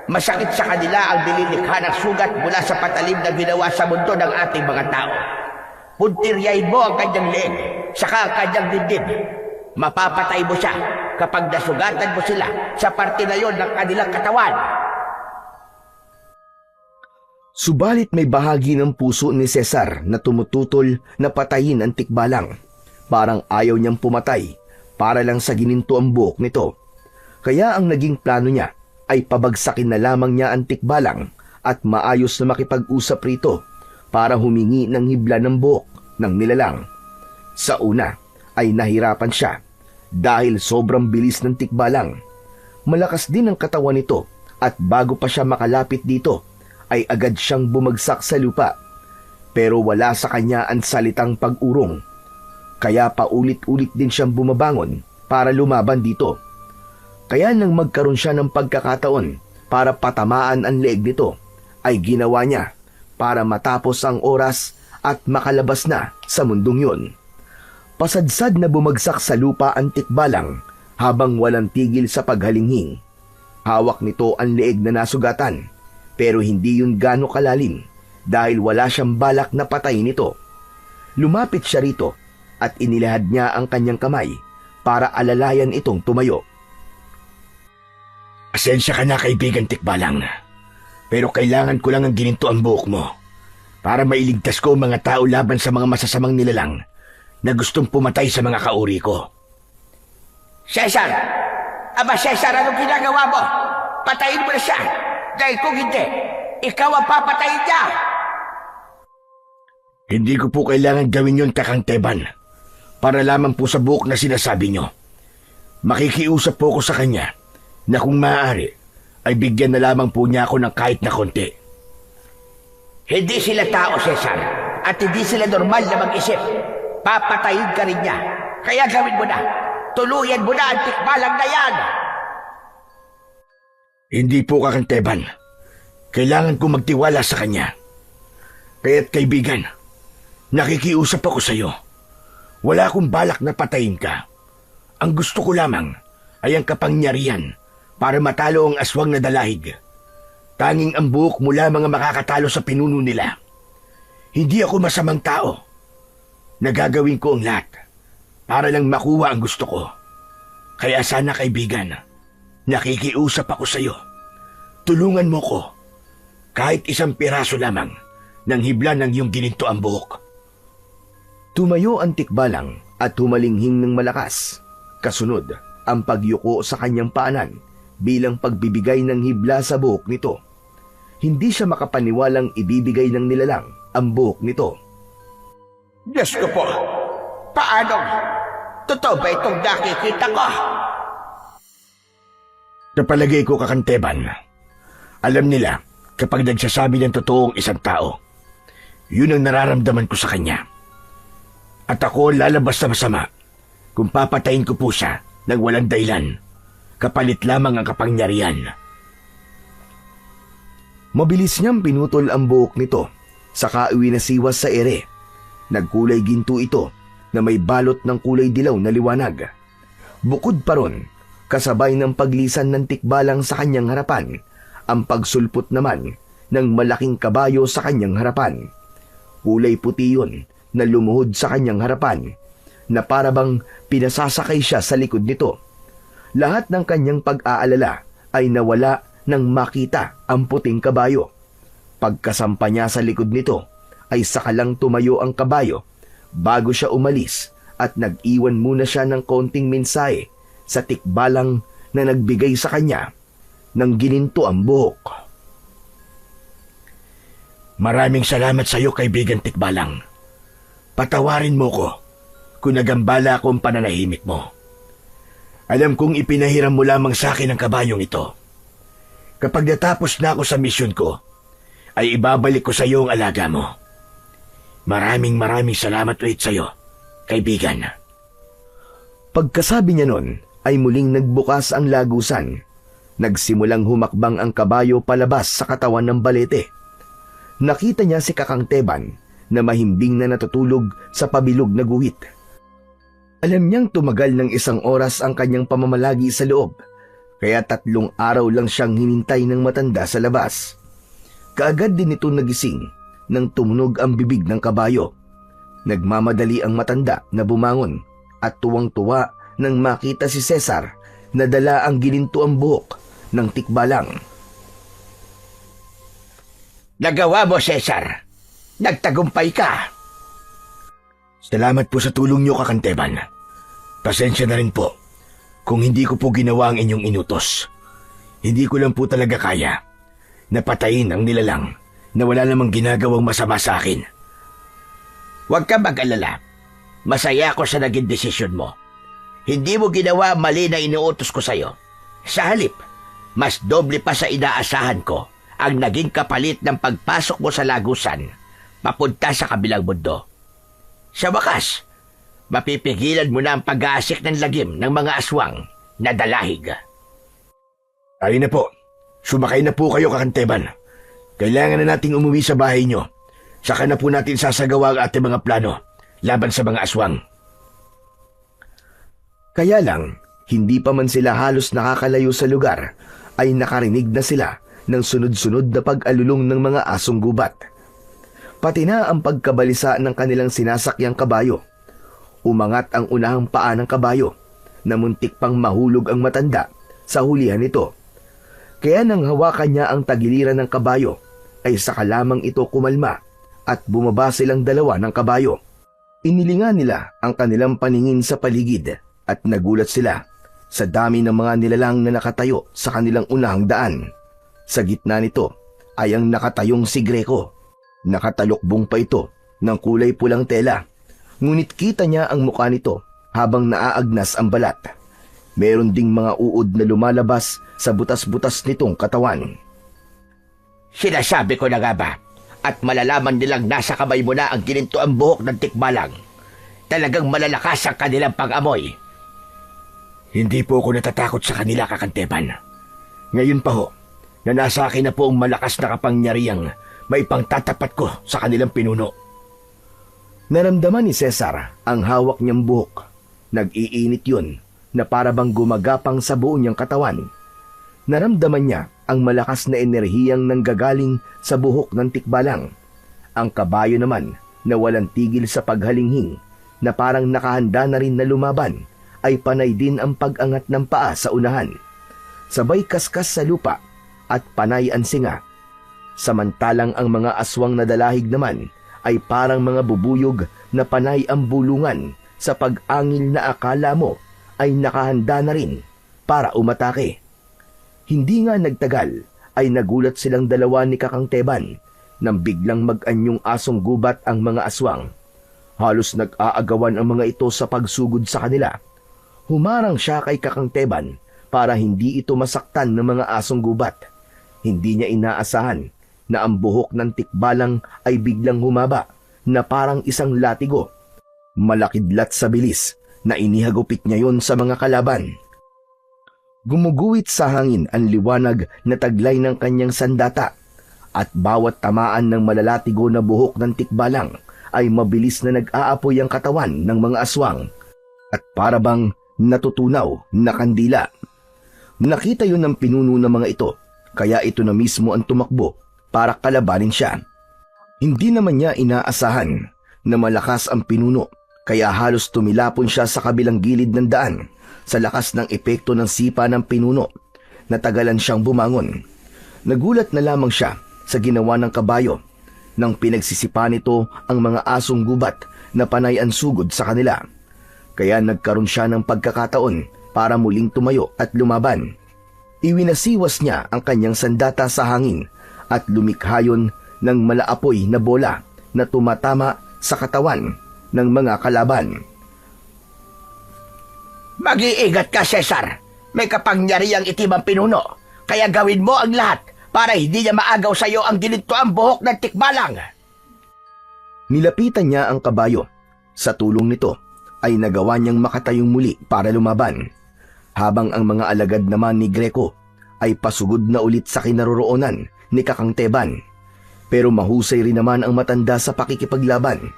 Masakit sa kanila ang dililikha ng sugat mula sa patalim na ginawa sa mundo ng ating mga tao. Puntiryahin mo ang kanyang leeg, saka ang kanyang dibdib. Mapapatay mo siya kapag nasugatan mo sila sa parte na yon ng kanilang katawan. Subalit may bahagi ng puso ni Cesar na tumututol na patayin ang tikbalang. Parang ayaw niyang pumatay para lang sa gininto ang buhok nito. Kaya ang naging plano niya ay pabagsakin na lamang niya ang tikbalang at maayos na makipag-usap rito para humingi ng hibla ng buhok ng nilalang. Sa una ay nahirapan siya dahil sobrang bilis ng tikbalang. Malakas din ang katawan nito at bago pa siya makalapit dito ay agad siyang bumagsak sa lupa. Pero wala sa kanya ang salitang pag-urong. Kaya paulit-ulit din siyang bumabangon para lumaban dito. Kaya nang magkaroon siya ng pagkakataon para patamaan ang leeg nito, ay ginawa niya para matapos ang oras at makalabas na sa mundong yun. Pasadsad na bumagsak sa lupa ang tikbalang habang walang tigil sa paghalinghing. Hawak nito ang leeg na nasugatan, pero hindi yun gaano kalalim dahil wala siyang balak na patayin ito. Lumapit siya rito at inilahad niya ang kanyang kamay para alalayan itong tumayo. Asensya ka na, kaibigan tikbalang. Pero kailangan ko lang ang gininto ang buhok mo para mailigtas ko ang mga tao laban sa mga masasamang nilalang na gustong pumatay sa mga kauri ko. Cesar! Aba Cesar, anong ginagawa mo? Patayin mo na siya! Dahil kung hindi, ikaw ang papatayin niya! Hindi ko po kailangan gawin yun, Kakanteban. Para lamang po sa buhok na sinasabi nyo. Makikiusap po ko sa kanya na kung maaari, ay bigyan na lamang po niya ako ng kahit na konti. Hindi sila tao, Cesar, at hindi sila normal na mag-isip. Papatayin ka rin niya. Kaya gawin mo na. Tuluyan mo na ang tikbalang na yan. Hindi po, Kakanteban. Kailangan ko magtiwala sa kanya. Kaya't kaibigan, nakikiusap ako sa iyo. Wala akong balak na patayin ka. Ang gusto ko lamang ay ang kapangyarihan para matalo ang aswang na dalahig. Tanging ang buhok mo lamang ang makakatalo sa pinuno nila. Hindi ako masamang tao. Nagagawin ko ang lahat para lang makuha ang gusto ko. Kaya sana, kaibigan, nakikiusap ako sa iyo. Tulungan mo ko. Kahit isang piraso lamang ng hibla ng iyong gininto ang buhok. Tumayo ang tikbalang at humalinghing ng malakas. Kasunod ang pagyuko sa kanyang paanan bilang pagbibigay ng hibla sa buhok nito. Hindi siya makapaniwalang ibibigay ng nilalang ang buhok nito. Diyos ko po, paano? Totoo ba itong nakikita ko? Sa palagay ko, Kakanteban, alam nila kapag nagsasabi ng totoong isang tao, yun ang nararamdaman ko sa kanya. At ako lalabas na masama kung papatayin ko po siya ng walang dahilan, kapalit lamang ang kapangyarihan. Mabilis niyang pinutol ang buhok nito, saka iwinasiwas sa ere. Nagkulay ginto ito na may balot ng kulay dilaw na liwanag. Bukod pa ron, kasabay ng paglisan ng tikbalang sa kanyang harapan, ang pagsulpot naman ng malaking kabayo sa kanyang harapan. Kulay puti yun na lumuhod sa kanyang harapan, na parabang pinasasakay siya sa likod nito. Lahat ng kanyang pag-aalala ay nawala nang makita ang puting kabayo. Pagkasampa niya sa likod nito, ay sakalang tumayo ang kabayo bago siya umalis at nag-iwan muna siya ng konting mensahe sa tikbalang na nagbigay sa kanya ng gininto ang buhok. Maraming salamat sa iyo, kaibigan Tikbalang. Patawarin mo ko kung nagambala ako ang pananahimik mo. Alam kong ipinahiram mo lamang sa akin ang kabayong ito. Kapag natapos na ako sa misyon ko, ay ibabalik ko sa iyo ang alaga mo. Maraming salamat ulit sa iyo, kaibigan. Pagkasabi niya nun, ay muling nagbukas ang lagusan. Nagsimulang humakbang ang kabayo palabas sa katawan ng balete. Nakita niya si Kakangteban na mahimbing na natutulog sa pabilog na guhit. Alam niyang tumagal ng 1 oras ang kanyang pamamalagi sa loob, kaya 3 araw lang siyang hinintay ng matanda sa labas. Kaagad din ito nagising nang tumunog ang bibig ng kabayo. Nagmamadali ang matanda na bumangon at tuwang-tuwa nang makita si Cesar na dala ang gininto ang buhok ng Tikbalang. Nagawa mo, Cesar. Nagtagumpay ka. Salamat po sa tulong niyo, Kakanteban. Pasensya na rin po kung hindi ko po ginawa ang inyong inutos. Hindi ko lang po talaga kaya napatayin ang nilalang na wala namang ginagawang masama sa akin. Huwag ka mag-alala. Masaya ako sa naging desisyon mo. Hindi mo ginawa mali na inuutos ko sa'yo. Sa halip, mas doble pa sa inaasahan ko ang naging kapalit ng pagpasok mo sa lagusan papunta sa kabilang mundo. Sa wakas, mapipigilan mo na ang pag-aasik ng lagim ng mga aswang na dalahig. Ay na po. Sumakay na po kayo, Kakanteban. Kailangan na nating umuwi sa bahay nyo. Saka na po natin sasagawa ang ating mga plano laban sa mga aswang. Kaya lang, hindi pa man sila halos nakakalayo sa lugar, ay nakarinig na sila ng sunod-sunod na pag-alulong ng mga asong gubat. Pati na ang pagkabalisa ng kanilang sinasakyang kabayo. Umangat ang unahang paa ng kabayo, na muntik pang mahulog ang matanda sa hulihan nito. Kaya nang hawakan niya ang tagiliran ng kabayo, ay saka lamang ito kumalma at bumaba silang dalawa ng kabayo. Inilingan nila ang kanilang paningin sa paligid at nagulat sila sa dami ng mga nilalang na nakatayo sa kanilang unahang daan. Sa gitna nito ay ang nakatayong si Greco. Nakatalukbong pa ito ng kulay pulang tela, ngunit kita niya ang mukha nito habang naaagnas ang balat. Meron ding mga uod na lumalabas sa butas-butas nitong katawan. Sinasabi ko na nga ba, at malalaman nilang nasa kamay mo na ang gininto ang buhok ng Tikbalang. Talagang malalakas ang kanilang pag-amoy. Hindi po ako natatakot sa kanila, Kakanteban. Ngayon pa ho, na nasa akin na po ang malakas na kapangyarihang may pangtatapat ko sa kanilang pinuno. Naramdaman ni Cesar ang hawak niyang buhok. Nag-iinit yun na para bang gumagapang sa buo niyang katawan. Naramdaman niya ang malakas na enerhiyang nanggagaling sa buhok ng Tikbalang. Ang kabayo naman na walang tigil sa paghalinghing na parang nakahanda na rin na lumaban ay panay din ang pag-angat ng paa sa unahan. Sabay kaskas sa lupa at panay ang singa. Samantalang ang mga aswang na dalahig naman ay parang mga bubuyog na panay ang bulungan sa pag-angil na akala mo ay nakahanda na rin para umatake. Hindi nga nagtagal ay nagulat silang dalawa ni Kakang Teban nang biglang mag-anyong asong gubat ang mga aswang. Halos nag-aagawan ang mga ito sa pagsugod sa kanila. Humarang siya kay Kakang Teban para hindi ito masaktan ng mga asong gubat. Hindi niya inaasahan na ang buhok ng tikbalang ay biglang humaba na parang isang latigo. Malakidlat sa bilis na inihagupit niya yon sa mga kalaban. Gumuguhit sa hangin ang liwanag na taglay ng kanyang sandata at bawat tamaan ng malalatigo na buhok ng tikbalang ay mabilis na nag-aapoy ang katawan ng mga aswang at parabang natutunaw na kandila. Nakita yun ng pinuno ng mga ito, kaya ito na mismo ang tumakbo para kalabanin siya. Hindi naman niya inaasahan na malakas ang pinuno, kaya halos tumilapon siya sa kabilang gilid ng daan sa lakas ng epekto ng sipa ng pinuno. Natagalan siyang bumangon. Nagulat na lamang siya sa ginawa ng kabayo nang pinagsisipa nito ang mga asong gubat na panay ang sugod sa kanila. Kaya nagkaroon siya ng pagkakataon para muling tumayo at lumaban. Iwinasiwas niya ang kanyang sandata sa hangin at lumikhayon ng malaapoy na bola na tumatama sa katawan ng mga kalaban. Mag-iingat ka, Cesar. May kapangyarihang itim ang pinuno, kaya gawin mo ang lahat para hindi niya maagaw sa iyo ang ginintuang buhok ng tikbalang. Nilapitan niya ang kabayo. Sa tulong nito ay nagawa niyang makatayong muli para lumaban, habang ang mga alagad naman ni Greco ay pasugod na ulit sa kinaroroonan ni Kakang Teban. Pero mahusay rin naman ang matanda sa pakikipaglaban,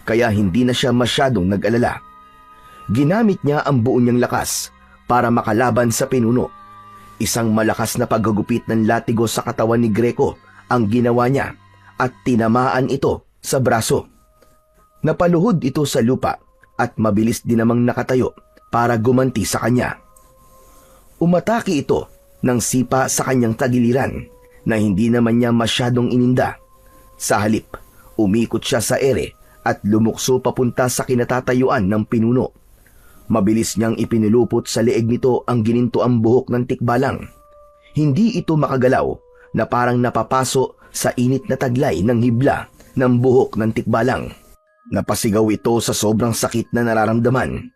kaya hindi na siya masyadong nag-alala. Ginamit niya ang buo niyang lakas para makalaban sa pinuno. Isang malakas na paggagupit ng latigo sa katawan ni Greco ang ginawa niya at tinamaan ito sa braso. Napaluhod ito sa lupa at mabilis din namang nakatayo para gumanti sa kanya. Umatake ito ng sipa sa kanyang tagiliran na hindi naman niya masyadong ininda. Sa halip, umikot siya sa ere at lumukso papunta sa kinatatayuan ng pinuno. Mabilis niyang ipinulupot sa leeg nito ang ginintuang buhok ng tikbalang. Hindi ito makagalaw na parang napapaso sa init na taglay ng hibla ng buhok ng tikbalang. Napasigaw ito sa sobrang sakit na nararamdaman.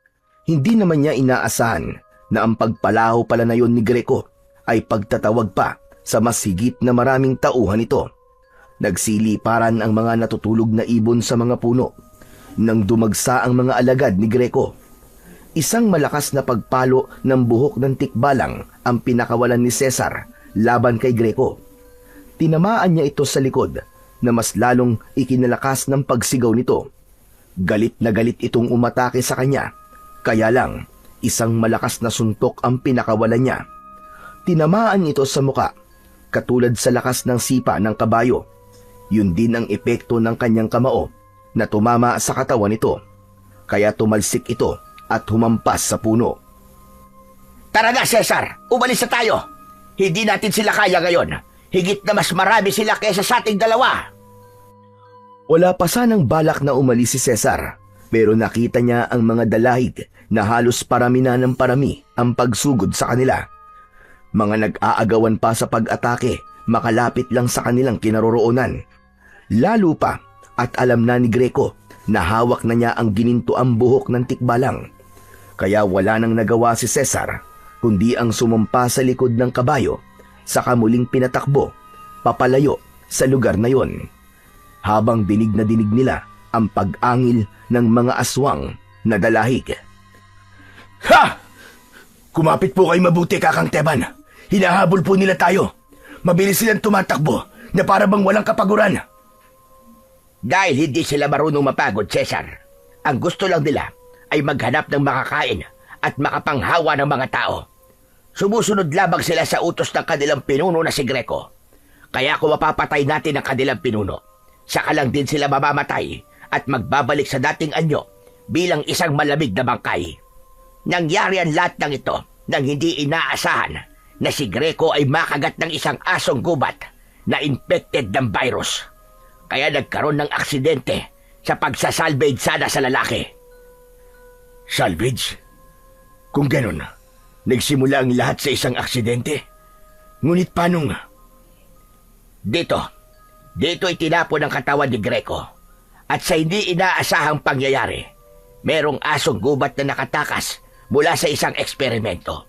Hindi naman niya inaasahan na ang pagpalaho pala na yon ni Greco ay pagtatawag pa sa mas higit na maraming tauhan nito. Nagsiliparan ang mga natutulog na ibon sa mga puno nang dumagsa ang mga alagad ni Greco. Isang malakas na pagpalo ng buhok ng tikbalang ang pinakawalan ni Cesar laban kay Greco. Tinamaan niya ito sa likod na mas lalong ikinalakas ng pagsigaw nito. Galit na galit itong umatake sa kanya, kaya lang isang malakas na suntok ang pinakawalan niya. Tinamaan ito sa muka, katulad sa lakas ng sipa ng kabayo. Yun din ang epekto ng kanyang kamao na tumama sa katawan nito, kaya tumalsik ito at humampas sa puno. Tara na, Cesar! Umalis na tayo! Hindi natin sila kaya ngayon. Higit na mas marami sila kaysa sa ating dalawa. Wala pa sanang balak na umalis si Cesar, pero nakita niya ang mga dalahig na halos parami na ng parami ang pagsugod sa kanila. Mga nag-aagawan pa sa pag-atake, makalapit lang sa kanilang kinaroroonan. Lalo pa at alam na ni Greco na hawak na niya ang ginintuang buhok ng tikbalang. Kaya wala nang nagawa si Cesar kundi ang sumumpa sa likod ng kabayo, saka muling pinatakbo papalayo sa lugar na yon. Habang dinig na dinig nila ang pag-angil ng mga aswang na dalahig. Ha! Kumapit po kayo mabuti, Kakang Teban. Hinahabol po nila tayo. Mabilis silang tumatakbo na para bang walang kapaguran. Dahil hindi sila marunong mapagod, Cesar. Ang gusto lang nila ay maghanap ng makakain at makapanghawa ng mga tao. Sumusunod lamang sila sa utos ng kanilang pinuno na si Greco. Kaya kung mapapatay natin ang kanilang pinuno, saka lang din sila mamamatay at magbabalik sa dating anyo bilang isang malamig na bangkay. Nangyari ang lahat ng ito nang hindi inaasahan na si Greco ay makagat ng isang asong gubat na infected ng virus. Kaya nagkaroon ng aksidente sa pagsasalvage sana sa lalaki. Salvage? Kung ganun, nagsimula ang lahat sa isang aksidente. Ngunit paano nga? Dito itinapon ang katawan ni Greco. At sa hindi inaasahang pangyayari, merong asong gubat na nakatakas mula sa isang eksperimento.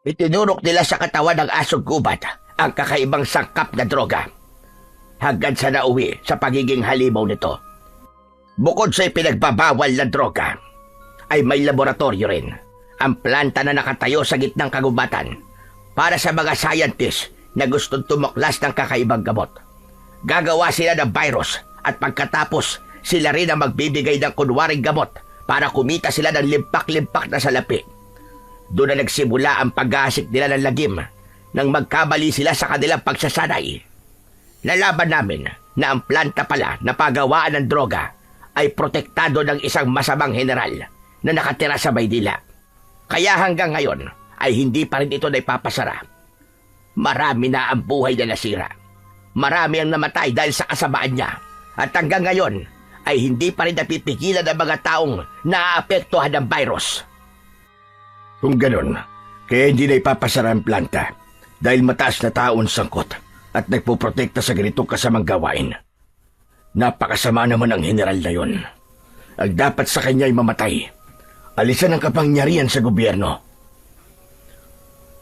Itinurok nila sa katawan ng asong gubat ang kakaibang sangkap na droga. Hanggang sa nauwi sa pagiging halimaw nito. Bukod sa ipinagbabawal na droga, ay may laboratorio rin. Ang planta na nakatayo sa gitnang kagubatan para sa mga scientist na gustong tumaklas ng kakaibang gamot. Gagawa sila ng virus at pagkatapos sila rin ang magbibigay ng kunwaring gamot para kumita sila ng limpak-limpak na salapi. Doon na nagsimula ang pag-aasik nila ng lagim nang magkamali sila sa kanilang pagsasanay. Nalaban namin na ang planta pala na pagawaan ng droga ay protektado ng isang masamang general na nakatira sa Maynila. Kaya hanggang ngayon ay hindi pa rin ito naipapasara. Marami na ang buhay na nasira. Marami ang namatay dahil sa kasamaan niya. At hanggang ngayon ay hindi pa rin napipigilan ng mga taong naaapektuhan ng virus. Kung ganun, kaya hindi na ipapasara ang planta dahil mataas na taon sangkot at nagpoprotekta sa ganitong kasamang gawain. Napakasama naman ang general na yon. Ang dapat sa kanya ay mamatay. Alisan ang kapangyarihan sa gobyerno.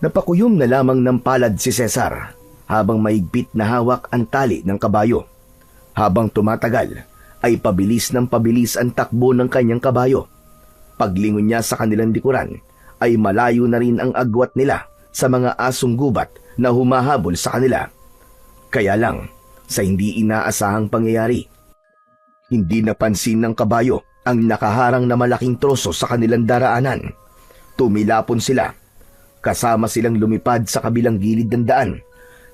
Napakuyom na lamang ng palad si Cesar habang maigpit na hawak ang tali ng kabayo. Habang tumatagal, ay pabilis ng pabilis ang takbo ng kanyang kabayo. Paglingon niya sa kanilang likuran, ay malayo na rin ang agwat nila sa mga asong gubat na humahabol sa kanila. Kaya lang, sa hindi inaasahang pangyayari, hindi napansin ng kabayo ang nakaharang na malaking troso sa kanilang daraanan. Tumilapon sila. Kasama silang lumipad sa kabilang gilid ng daan.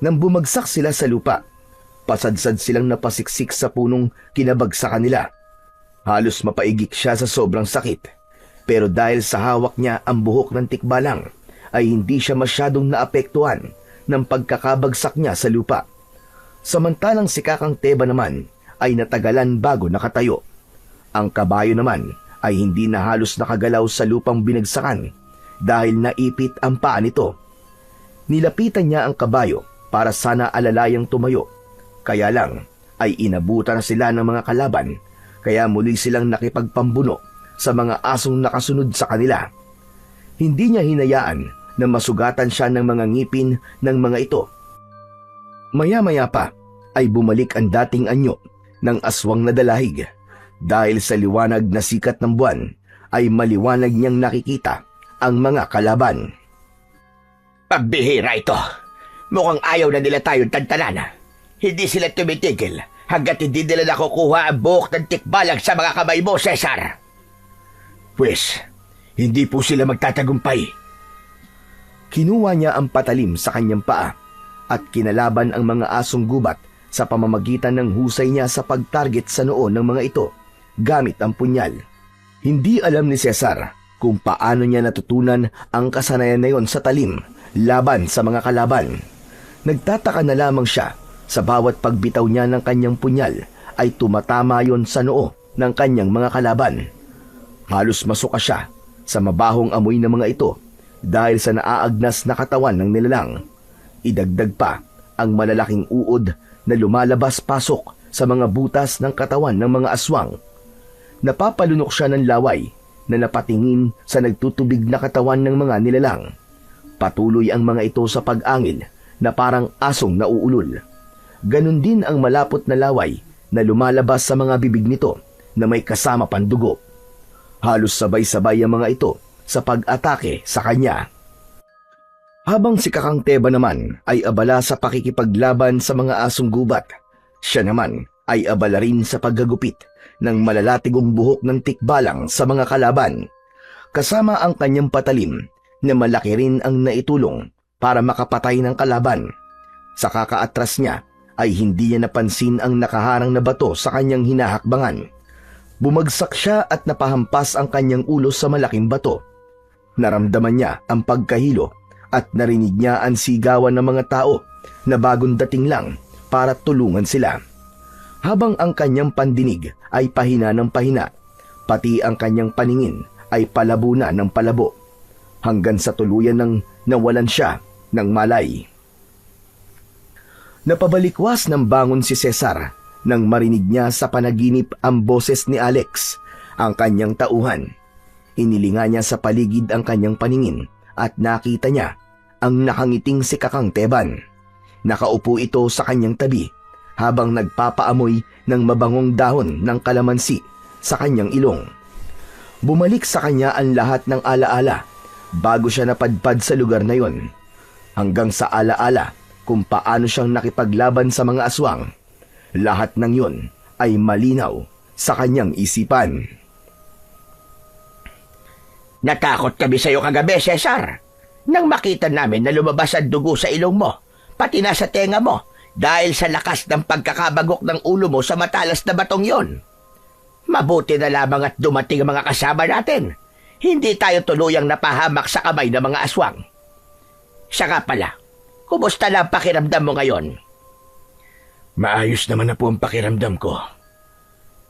Nang bumagsak sila sa lupa, pasadsad silang napasiksik sa punong kinabagsakan nila. Halos mapaigik siya sa sobrang sakit. Pero dahil sa hawak niya ang buhok ng tikbalang, ay hindi siya masyadong naapektuhan ng pagkakabagsak niya sa lupa. Samantalang si Kakang Teba naman ay natagalan bago nakatayo. Ang kabayo naman ay hindi na halos nakagalaw sa lupang binagsakan dahil naipit ang paa nito. Nilapitan niya ang kabayo para sana alalayang tumayo. Kaya lang ay inabutan na sila ng mga kalaban, kaya muli silang nakipagpambuno sa mga asong nakasunod sa kanila. Hindi niya hinayaan na masugatan siya ng mga ngipin ng mga ito. Maya-maya pa ay bumalik ang dating anyo ng aswang na dalahig. Dahil sa liwanag na sikat ng buwan ay maliwanag niyang nakikita ang mga kalaban. Pambihira ito. Mukhang ayaw na nila tayong tantanan. Hindi sila tumitigil hanggat hindi nila nakukuha ang buhok ng tikbalang sa mga kamay mo, Cesar. Pwes, hindi po sila magtatagumpay. Kinuha niya ang patalim sa kanyang paa at kinalaban ang mga asong gubat sa pamamagitan ng husay niya sa pag-target sa noo ng mga ito gamit ang punyal. Hindi alam ni Cesar kung paano niya natutunan ang kasanayan na yon sa talim laban sa mga kalaban. Nagtataka na lamang siya sa bawat pagbitaw niya ng kanyang punyal ay tumatama yon sa noo ng kanyang mga kalaban. Halos masuka siya sa mabahong amoy ng mga ito dahil sa naaagnas na katawan ng nilalang. Idagdag pa ang malalaking uod na lumalabas-pasok sa mga butas ng katawan ng mga aswang. Napapalunok siya ng laway na napatingin sa nagtutubig na katawan ng mga nilalang. Patuloy ang mga ito sa pag-angil na parang asong nauulol. Ganon din ang malapot na laway na lumalabas sa mga bibig nito na may kasama pang dugo. Halos sabay-sabay ang mga ito sa pag-atake sa kanya. Habang si Kakang Teba naman ay abala sa pakikipaglaban sa mga asong gubat, siya naman ay abala rin sa paggagupit ng malalatigong buhok ng tikbalang sa mga kalaban, kasama ang kanyang patalim na malaki rin ang naitulong para makapatay ng kalaban. Sa kakaatras niya ay hindi niya napansin ang nakaharang na bato sa kanyang hinahakbangan. Bumagsak siya at napahampas ang kanyang ulo sa malaking bato. Naramdaman niya ang pagkahilo at narinig niya ang sigawan ng mga tao na bagong dating lang para tulungan sila. Habang ang kanyang pandinig ay pahina ng pahina, pati ang kanyang paningin ay palabo na ng palabo, hanggang sa tuluyan ng nawalan siya ng malay. Napabalikwas ng bangon si Cesar nang marinig niya sa panaginip ang boses ni Alex, ang kanyang tauhan. Inilinga niya sa paligid ang kanyang paningin at nakita niya ang nakangiting si Kakang Teban. Nakaupo ito sa kanyang tabi habang nagpapaamoy ng mabangong dahon ng kalamansi sa kanyang ilong. Bumalik sa kanya ang lahat ng alaala bago siya napadpad sa lugar na yon, hanggang sa alaala kung paano siyang nakipaglaban sa mga aswang. Lahat ng yon ay malinaw sa kanyang isipan. Natakot kami sa'yo kagabi, Cesar. Nang makita namin na lumabas ang dugo sa ilong mo, pati na sa tenga mo, dahil sa lakas ng pagkakabagok ng ulo mo sa matalas na batong yon. Mabuti na lamang at dumating ang mga kasama natin. Hindi tayo tuluyang napahamak sa kamay ng mga aswang. Siya nga pala, kumusta na ang pakiramdam mo ngayon? Maayos naman na po ang pakiramdam ko.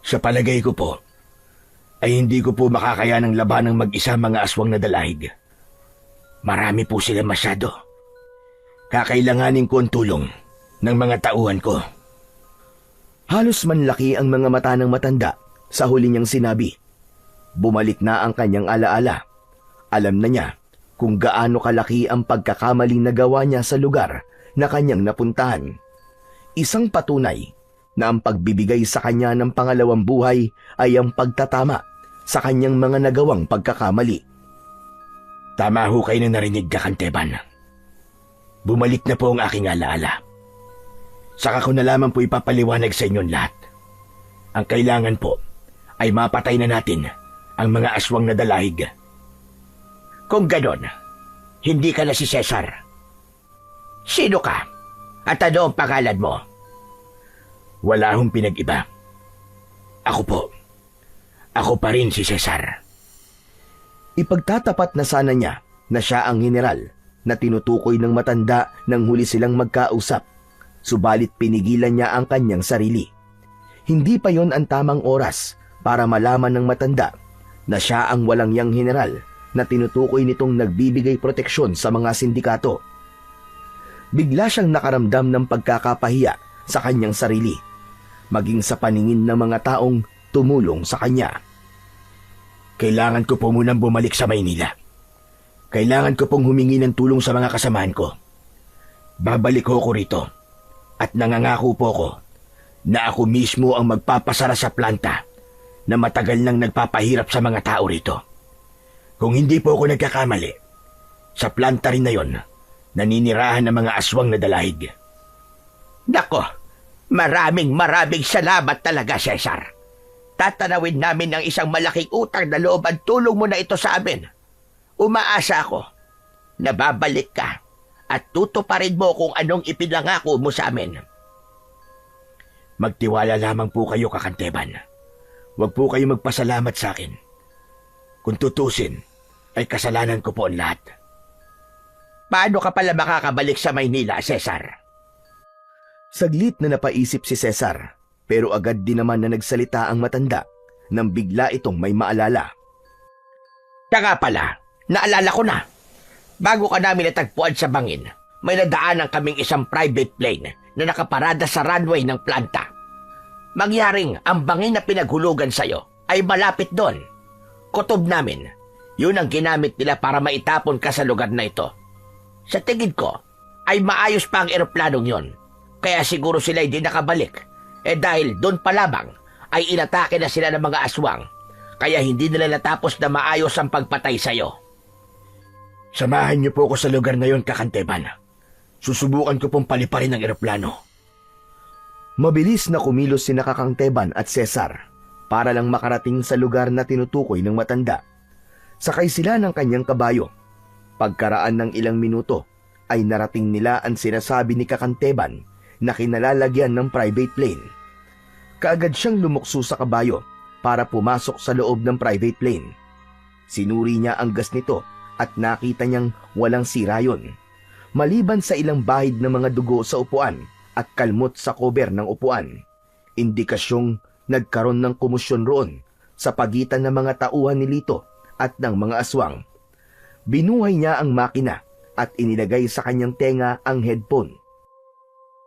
Sa palagay ko po, ay hindi ko po makakayanang labanang mag-isa mga aswang na dalahig. Marami po sila masyado. Kakailanganin ko ang tulong ng mga tauhan ko. Halos manlaki ang mga mata ng matanda sa huli niyang sinabi. Bumalik na ang kanyang alaala. Alam na niya kung gaano kalaki ang pagkakamaling nagawa niya sa lugar na kanyang napuntahan. Isang patunay na ang pagbibigay sa kanya ng pangalawang buhay ay ang pagtatama sa kanyang mga nagawang pagkakamali. Tama ho kayo na narinig, Kakang Teban. Bumalik na po ang aking alaala. Saka ko na lamang po ipapaliwanag sa inyong lahat. Ang kailangan po ay mapatay na natin ang mga aswang na dalahig. Kung ganon, hindi ka na si Cesar. Sino ka? At ano ang pangalan mo? Wala hong pinag-iba. Ako po. Ako pa rin si Cesar. Ipagtatapat na sana niya na siya ang general na tinutukoy ng matanda nang huli silang magkausap. Subalit pinigilan niya ang kanyang sarili. Hindi pa yon ang tamang oras para malaman ng matanda na siya ang walang yang general na tinutukoy nitong nagbibigay proteksyon sa mga sindikato. Bigla siyang nakaramdam ng pagkakapahiya sa kanyang sarili, maging sa paningin ng mga taong tumulong sa kanya. Kailangan ko po munang bumalik sa Maynila. Kailangan ko pong humingi ng tulong sa mga kasamahan ko. Babalik ko rito at nangangako po ko na ako mismo ang magpapasara sa planta na matagal nang nagpapahirap sa mga tao rito. Kung hindi po ako nagkakamali, sa planta rin na yon, naninirahan ng mga aswang na dalahig. Nako, maraming salamat talaga, Cesar. Tatanawin namin ang isang malaking utang na loob at tulong mo na ito sa amin. Umaasa ako na babalik ka at tutuparin mo kung anong ipinangako mo sa amin. Magtiwala lamang po kayo, Kakang Teban. Huwag po kayo magpasalamat sa akin. Kung tutusin, ay kasalanan ko po ang lahat. Paano ka pala makakabalik sa Maynila, Cesar? Saglit na napaisip si Cesar, pero agad din naman na nagsalita ang matanda nang bigla itong may maalala. Kaya pala, naalala ko na. Bago ka namin natagpuan sa bangin, may nadaanan kaming isang private plane na nakaparada sa runway ng planta. Mangyaring ang bangin na pinaghulugan sa'yo ay malapit doon. Kutob namin, yun ang ginamit nila para maitapon ka sa lugar na ito. Sa tingin ko, ay maayos pa ang eroplanong yon. Kaya siguro sila hindi nakabalik. Dahil doon pa lamang ay inatake na sila ng mga aswang. Kaya hindi nila natapos na maayos ang pagpatay sa'yo. Samahan niyo po ako sa lugar na yon, Kakang Teban. Susubukan ko pong paliparin ang eroplano. Mabilis na kumilos sina Kakang Teban at Cesar para lang makarating sa lugar na tinutukoy ng matanda. Sakay sila ng kanyang kabayo. Pagkaraan ng ilang minuto ay narating nila ang sinasabi ni Kakang Teban na kinalalagyan ng private plane. Kaagad siyang lumukso sa kabayo para pumasok sa loob ng private plane. Sinuri niya ang gas nito at nakita niyang walang sira yun. Maliban sa ilang bahid ng mga dugo sa upuan at kalmot sa cover ng upuan, indikasyong nagkaroon ng kumusyon roon sa pagitan ng mga tauhan ni Lito at ng mga aswang. Binuhay niya ang makina at inilagay sa kanyang tenga ang headphone.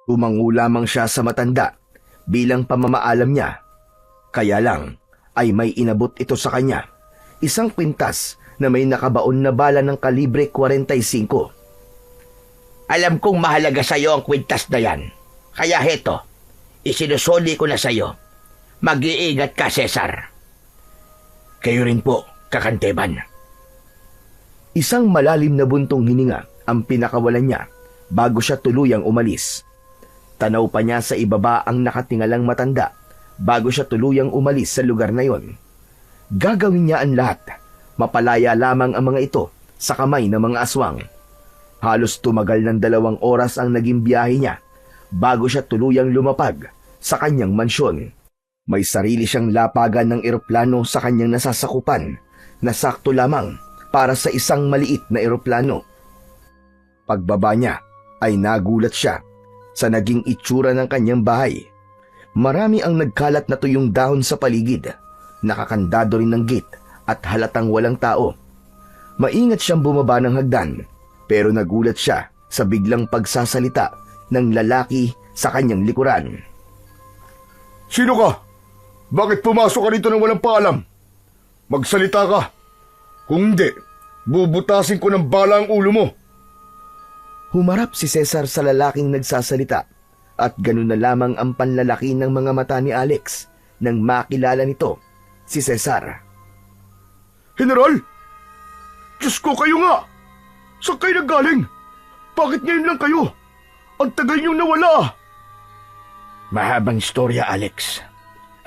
Tumango lamang siya sa matanda bilang pamamaalam niya. Kaya lang ay may inabot ito sa kanya, isang kwintas na may nakabaon na bala ng kalibre 45. Alam kong mahalaga sa'yo ang kwintas na yan. Kaya heto, isinusoli ko na sa'yo. Mag-iingat ka, Cesar. Kayo rin po, Kakanteban. Isang malalim na buntong hininga ang pinakawalan niya bago siya tuluyang umalis. Tanaw pa niya sa ibaba ang nakatingalang matanda bago siya tuluyang umalis sa lugar na yon. Gagawin niya ang lahat. Mapalaya lamang ang mga ito sa kamay ng mga aswang. Halos tumagal ng 2 oras ang naging biyahe niya bago siya tuluyang lumapag sa kanyang mansyon. May sarili siyang lapagan ng eroplano sa kanyang nasasakupan na sakto lamang para sa isang maliit na eroplano. Pagbaba niya ay nagulat siya sa naging itsura ng kanyang bahay. Marami ang nagkalat na tuyong dahon sa paligid, nakakandado rin ng gate at halatang walang tao. Maingat siyang bumaba ng hagdan pero nagulat siya sa biglang pagsasalita ng lalaki sa kanyang likuran. Sino ka? Bakit pumasok ka rito nang walang paalam? Magsalita ka. Kung hindi, bubutasin ko ng bala ang ulo mo. Humarap si Cesar sa lalaking nagsasalita at ganun na lamang ang panlalaki ng mga mata ni Alex nang makilala nito si Cesar. General! Diyos ko, kayo nga! Saan kayo naggaling? Bakit ngayon lang kayo? Ang tagal niyong nawala. Mahabang istorya, Alex.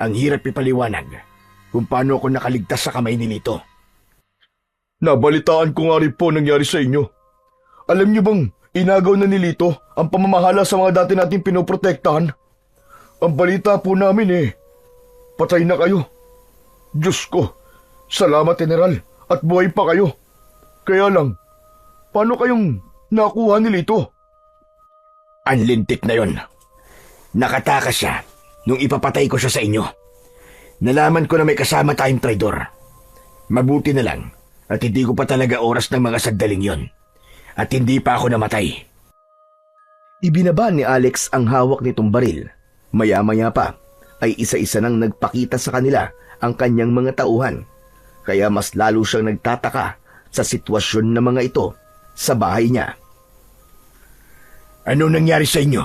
Ang hirap ipaliwanag kung paano ako nakaligtas sa kamay ni Lito. Nabalitaan ko nga rin po nangyari sa inyo. Alam niyo bang inagaw na ni Lito ang pamamahala sa mga dati nating pinoprotektahan? Ang balita po namin patay na kayo. Diyos ko, salamat General at buhay pa kayo. Kaya lang, paano kayong nakuha ni Lito? Ang lintik na yon. Nakatakas siya nung ipapatay ko siya sa inyo. Nalaman ko na may kasama tayong traidor. Mabuti na lang at hindi ko pa talaga oras ng mga sagdaling yon. At hindi pa ako namatay. Ibinaba ni Alex ang hawak nitong baril. Maya-maya pa ay isa-isa nang nagpakita sa kanila ang kanyang mga tauhan. Kaya mas lalo siyang nagtataka sa sitwasyon ng mga ito sa bahay niya. Ano nangyari sa inyo?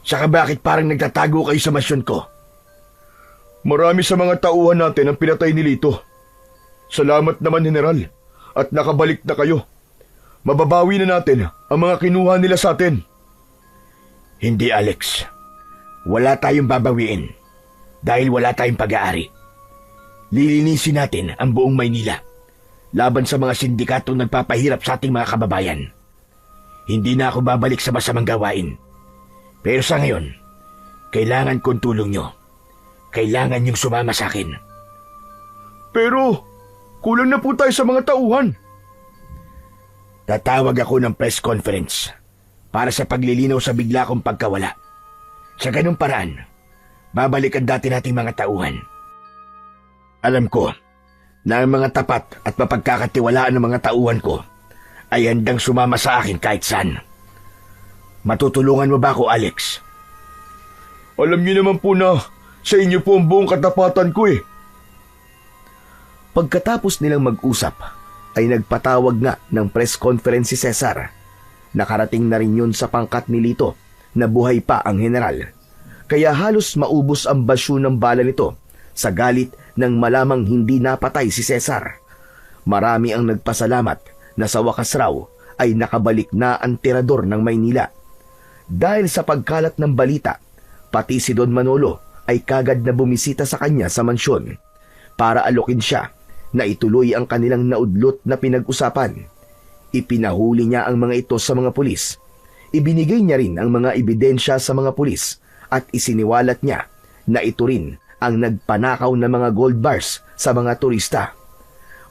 Saka bakit parang nagtatago kayo sa mansyon ko? Marami sa mga tauhan natin ang pinatay ni Lito. Salamat naman General at nakabalik na kayo. Mababawi na natin ang mga kinuha nila sa atin. Hindi, Alex. Wala tayong babawiin dahil wala tayong pag-aari. Lilinisin natin ang buong Maynila laban sa mga sindikatong nagpapahirap sa ating mga kababayan. Hindi na ako babalik sa masamang gawain. Pero sa ngayon, kailangan kong tulong nyo. Kailangan nyong sumama sa akin. Pero, kulang na po tayo sa mga tauhan. Tatawag ako ng press conference para sa paglilinaw sa bigla kong pagkawala. Sa ganung paraan, babalik ang dati nating mga tauhan. Alam ko na ang mga tapat at mapagkakatiwalaan ng mga tauhan ko ay handang sumama sa akin kahit saan. Matutulungan mo ba ako, Alex? Alam niyo naman po na sa inyo po ang buong katapatan ko Pagkatapos nilang mag-usap, ay nagpatawag nga ng press conference si Cesar. Nakarating na rin yun sa pangkat ni Lito na buhay pa ang general. Kaya halos maubos ang basyo ng bala nito sa galit nang malamang hindi napatay si Cesar. Marami ang nagpasalamat na sa wakas raw ay nakabalik na ang tirador ng Maynila. Dahil sa pagkalat ng balita, pati si Don Manolo ay kagad na bumisita sa kanya sa mansyon para alokin siya na ituloy ang kanilang naudlot na pinag-usapan. Ipinahuli niya ang mga ito sa mga pulis. Ibinigay niya rin ang mga ebidensya sa mga pulis at isiniwalat niya na ito rin ang nagpanakaw ng mga gold bars sa mga turista.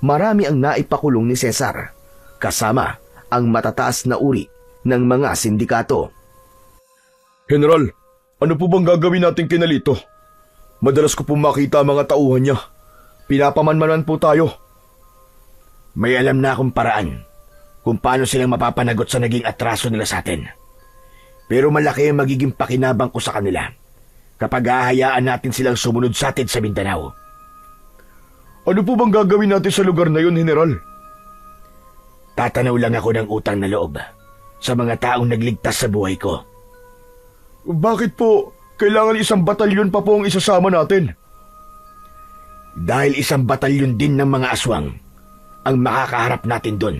Marami ang naipakulong ni Cesar. kasama ang matataas na uri ng mga sindikato. General, ano po bang gagawin natin kina Lito? Madalas ko po makita ang mga tauhan niya. Pinapamanmanan po tayo. May alam na akong paraan kung paano silang mapapanagot sa naging atraso nila sa atin. Pero malaki ang magiging pakinabang ko sa kanila kapag hahayaan natin silang sumunod sa atin sa Mindanao. Ano po bang gagawin natin sa lugar na yun, General? Tatanaw lang ako ng utang na loob sa mga taong nagligtas sa buhay ko. Bakit po kailangan isang batalyon pa po ang isasama natin? Dahil isang batalyon din ng mga aswang ang makakaharap natin doon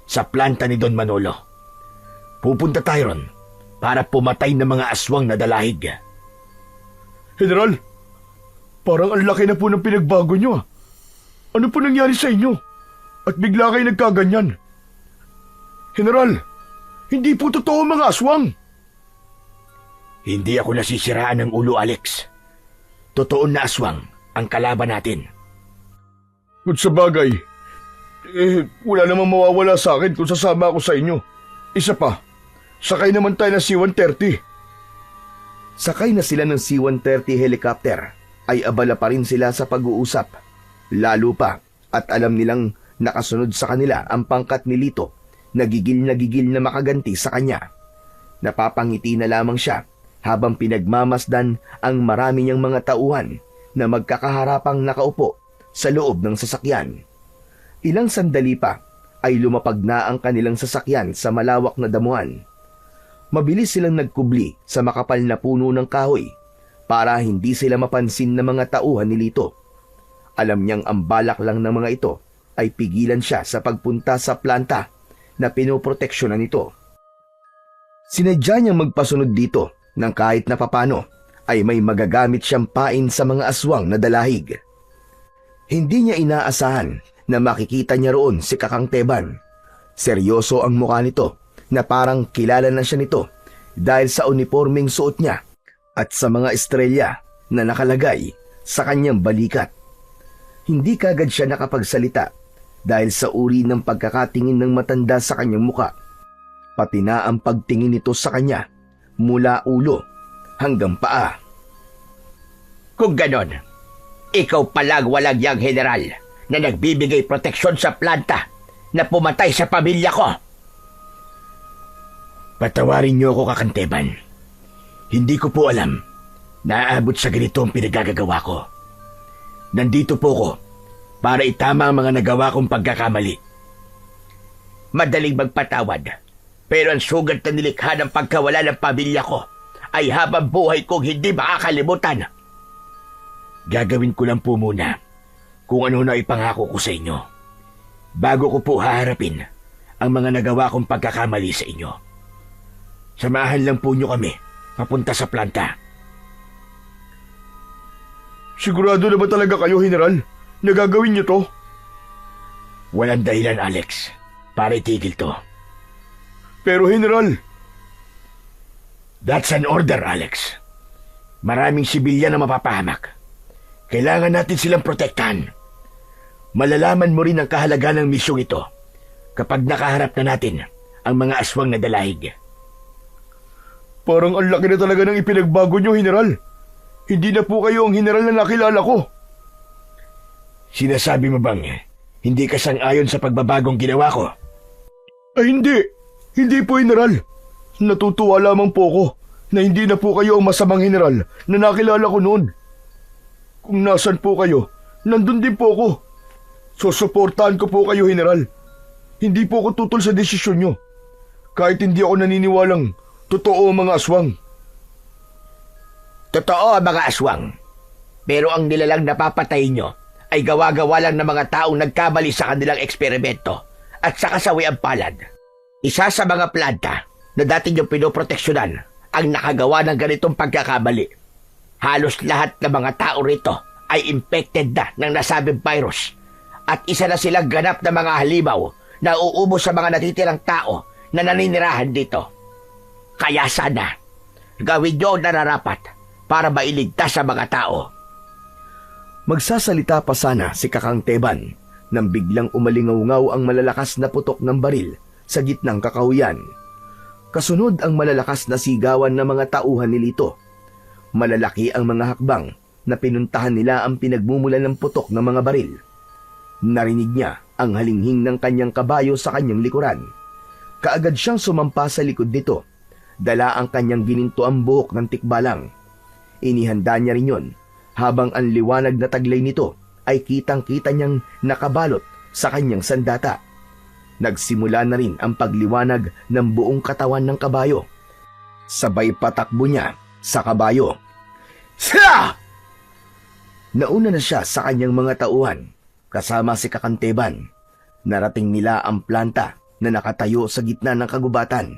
sa planta ni Don Manolo. Pupunta tayo ron para pumatay ng mga aswang na dalahig. General, parang ang laki na po ng pinagbago nyo. Ano po nangyari sa inyo? At bigla kayo nagkaganyan. General, hindi po totoo ang mga aswang. Hindi ako nasisiraan ng ulo, Alex. Totoo na aswang ang kalaban natin. Kung sa bagay, wala namang mawawala sa akin kung sasama ako sa inyo. Isa pa, sakay naman tayo ng C-130. Sakay na sila ng C-130 helicopter ay abala pa rin sila sa pag-uusap. Lalo pa at alam nilang nakasunod sa kanila ang pangkat ni Lito na gigil na makaganti sa kanya. Napapangiti na lamang siya habang pinagmamasdan ang marami niyang mga tauhan na magkakaharapang nakaupo sa loob ng sasakyan. Ilang sandali pa ay lumapag na ang kanilang sasakyan sa malawak na damuhan. Mabilis silang nagkubli sa makapal na puno ng kahoy para hindi sila mapansin ng mga tauhan ni Lito. Alam niyang ang balak lang ng mga ito ay pigilan siya sa pagpunta sa planta na pinoproteksyonan nito. Sinadya niyang magpasunod dito nang kahit na papano ay may magagamit siyang pain sa mga aswang na dalahig. Hindi niya inaasahan na makikita niya roon si Kakang Teban. Seryoso ang mukha nito na parang kilala na siya nito dahil sa uniformeng suot niya at sa mga estrelya na nakalagay sa kanyang balikat. Hindi kagad siya nakapagsalita dahil sa uri ng pagkakatingin ng matanda sa kanyang muka. Pati na ang pagtingin nito sa kanya mula ulo hanggang paa. Kung ganon, ikaw palang walang yang general na nagbibigay proteksyon sa planta na pumatay sa pamilya ko. Patawarin niyo ako, Kakanteban. Hindi ko po alam na aabot sa ganito ang pinagagagawa ko. Nandito po ko para itama ang mga nagawa kong pagkakamali. Madaling magpatawad, pero ang sugat na nilikha ng pagkawala ng pamilya ko ay habang buhay kong hindi makakalimutan. Gagawin ko lang po muna kung ano na ipangako ko sa inyo bago ko po haharapin ang mga nagawa kong pagkakamali sa inyo. Samahan lang po nyo kami papunta sa planta. Sigurado na ba talaga kayo, General? Nagagawin niyo to? Walang dahilan, Alex, para itigil to. Pero, General... That's an order, Alex. Maraming sibilyan na mapapahamak. Kailangan natin silang protektahan. Malalaman mo rin ang kahalagaan ng misyong ito kapag nakaharap na natin ang mga aswang na dalahig. Parang ang laki na talaga ng ipinagbago niyo, General. Hindi na po kayo ang general na nakilala ko. Sinasabi mo bang hindi ka sang-ayon sa pagbabagong ginawa ko? Ay hindi. Hindi po, General. Natutuwa lamang po ako na hindi na po kayo ang masamang general na nakilala ko noon. Kung nasan po kayo, nandun din po ako. Susuportahan ko po kayo, General. Hindi po ako tutol sa desisyon nyo. Kahit hindi ako naniniwalang totoo ang mga aswang. Totoo ang mga aswang. Pero ang nilalang napapatay nyo ay gawa-gawa lang ng mga taong nagkamali sa kanilang eksperimento at sa kasawiang palad. Isa sa mga planta na dati niyong pinoproteksyonan ang nakagawa ng ganitong pagkakamali. Halos lahat ng mga tao rito ay infected na ng nasabing virus at isa na silang ganap na mga halimaw na uubos sa mga natitirang tao na naninirahan dito. Kaya sana, gawin niyo ang nararapat para mailigtas sa mga tao. Magsasalita pa sana si Kakang Teban nang biglang umalingaw-ngaw ang malalakas na putok ng baril sa gitnang kakahuyan. Kasunod ang malalakas na sigawan ng mga tauhan ni Lito. Malalaki ang mga hakbang na pinuntahan nila ang pinagmumulan ng putok ng mga baril. Narinig niya ang halinghing ng kanyang kabayo sa kanyang likuran. Kaagad siyang sumampa sa likod nito. Dala ang kanyang ginintuang buhok ng tikbalang. Inihanda niya rin yun habang ang liwanag na taglay nito ay kitang-kita niyang nakabalot sa kanyang sandata. Nagsimula na rin ang pagliwanag ng buong katawan ng kabayo. Sabay patakbo niya sa kabayo. Siya! Nauna na siya sa kanyang mga tauhan kasama si Kakanteban. Narating nila ang planta na nakatayo sa gitna ng kagubatan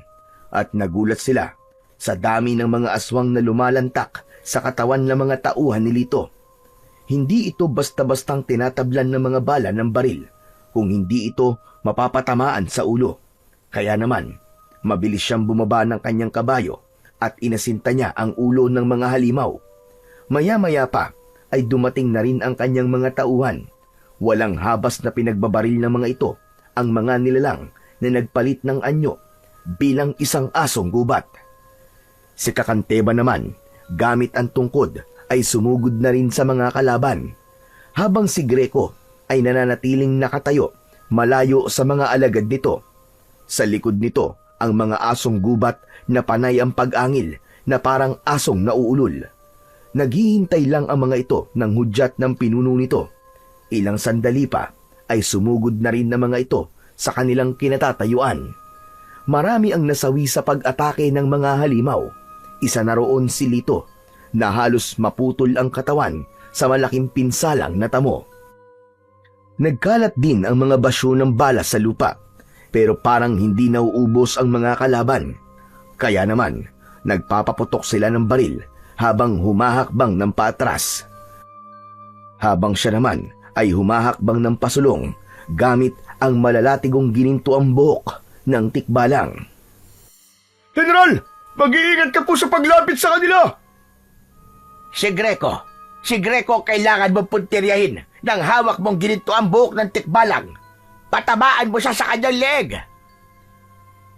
at nagulat sila sa dami ng mga aswang na lumalantak sa katawan ng mga tauhan ni Lito. Hindi ito basta-bastang tinatablan ng mga bala ng baril kung hindi ito mapapatamaan sa ulo. Kaya naman, mabilis siyang bumaba ng kanyang kabayo at inasinta niya ang ulo ng mga halimaw. Maya-maya pa ay dumating na rin ang kanyang mga tauhan. Walang habas na pinagbabaril ng mga ito ang mga nilalang na nagpalit ng anyo bilang isang asong gubat. Si Kakanteba naman, gamit ang tungkod, ay sumugod na rin sa mga kalaban, habang si Greco ay nananatiling nakatayo malayo sa mga alagad nito. Sa likod nito, ang mga asong gubat na panay ang pag-angil na parang asong nauulol. Naghihintay lang ang mga ito ng hudyat ng pinuno nito. Ilang sandali pa ay sumugod na rin ng mga ito sa kanilang kinatatayuan. Marami ang nasawi sa pag-atake ng mga halimaw. Isa na roon si Lito na halos maputol ang katawan sa malaking pinsalang na tamo. Nagkalat din ang mga basyo ng bala sa lupa, pero parang hindi nauubos ang mga kalaban. Kaya naman, nagpapaputok sila ng baril habang humahakbang ng paatras. Habang siya naman ay humahakbang ng pasulong gamit ang malalatigong ginintuang buhok ng tikbalang. General! Mag-iingat ka po sa paglapit sa kanila! Si Greco kailangan mong puntiryahin ng hawak mong ginito ang buhok ng tikbalang. Patamaan mo siya sa kanyang leg.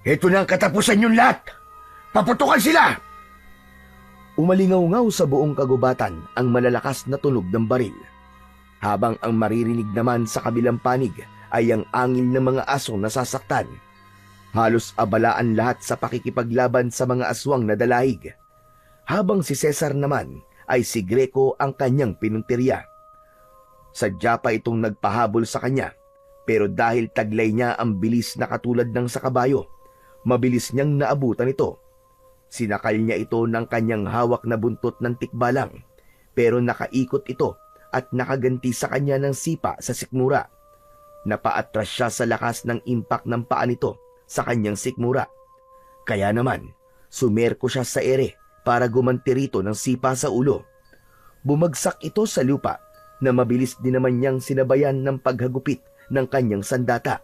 Ito na ang katapusan yung lahat. Paputukan sila! Umalingaw-ngaw sa buong kagubatan ang malalakas na tunog ng baril. Habang ang maririnig naman sa kabilang panig ay ang angil ng mga asong nasasaktan. Halos abalaan lahat sa pakikipaglaban sa mga aswang na dalahig. Habang si Cesar naman ay si Greco ang kanyang pinuntirya. Sadya pa itong nagpahabol sa kanya, pero dahil taglay niya ang bilis na katulad ng sa kabayo, mabilis niyang naabutan ito. Sinakal niya ito ng kanyang hawak na buntot ng tikbalang, pero nakaikot ito at nakaganti sa kanya ng sipa sa sikmura. Napaatras siya sa lakas ng impact ng paa nito sa kanyang sikmura. Kaya naman, sumerko siya sa ere para gumanti rito ng sipa sa ulo. Bumagsak ito sa lupa na mabilis din naman niyang sinabayan ng paghagupit ng kanyang sandata.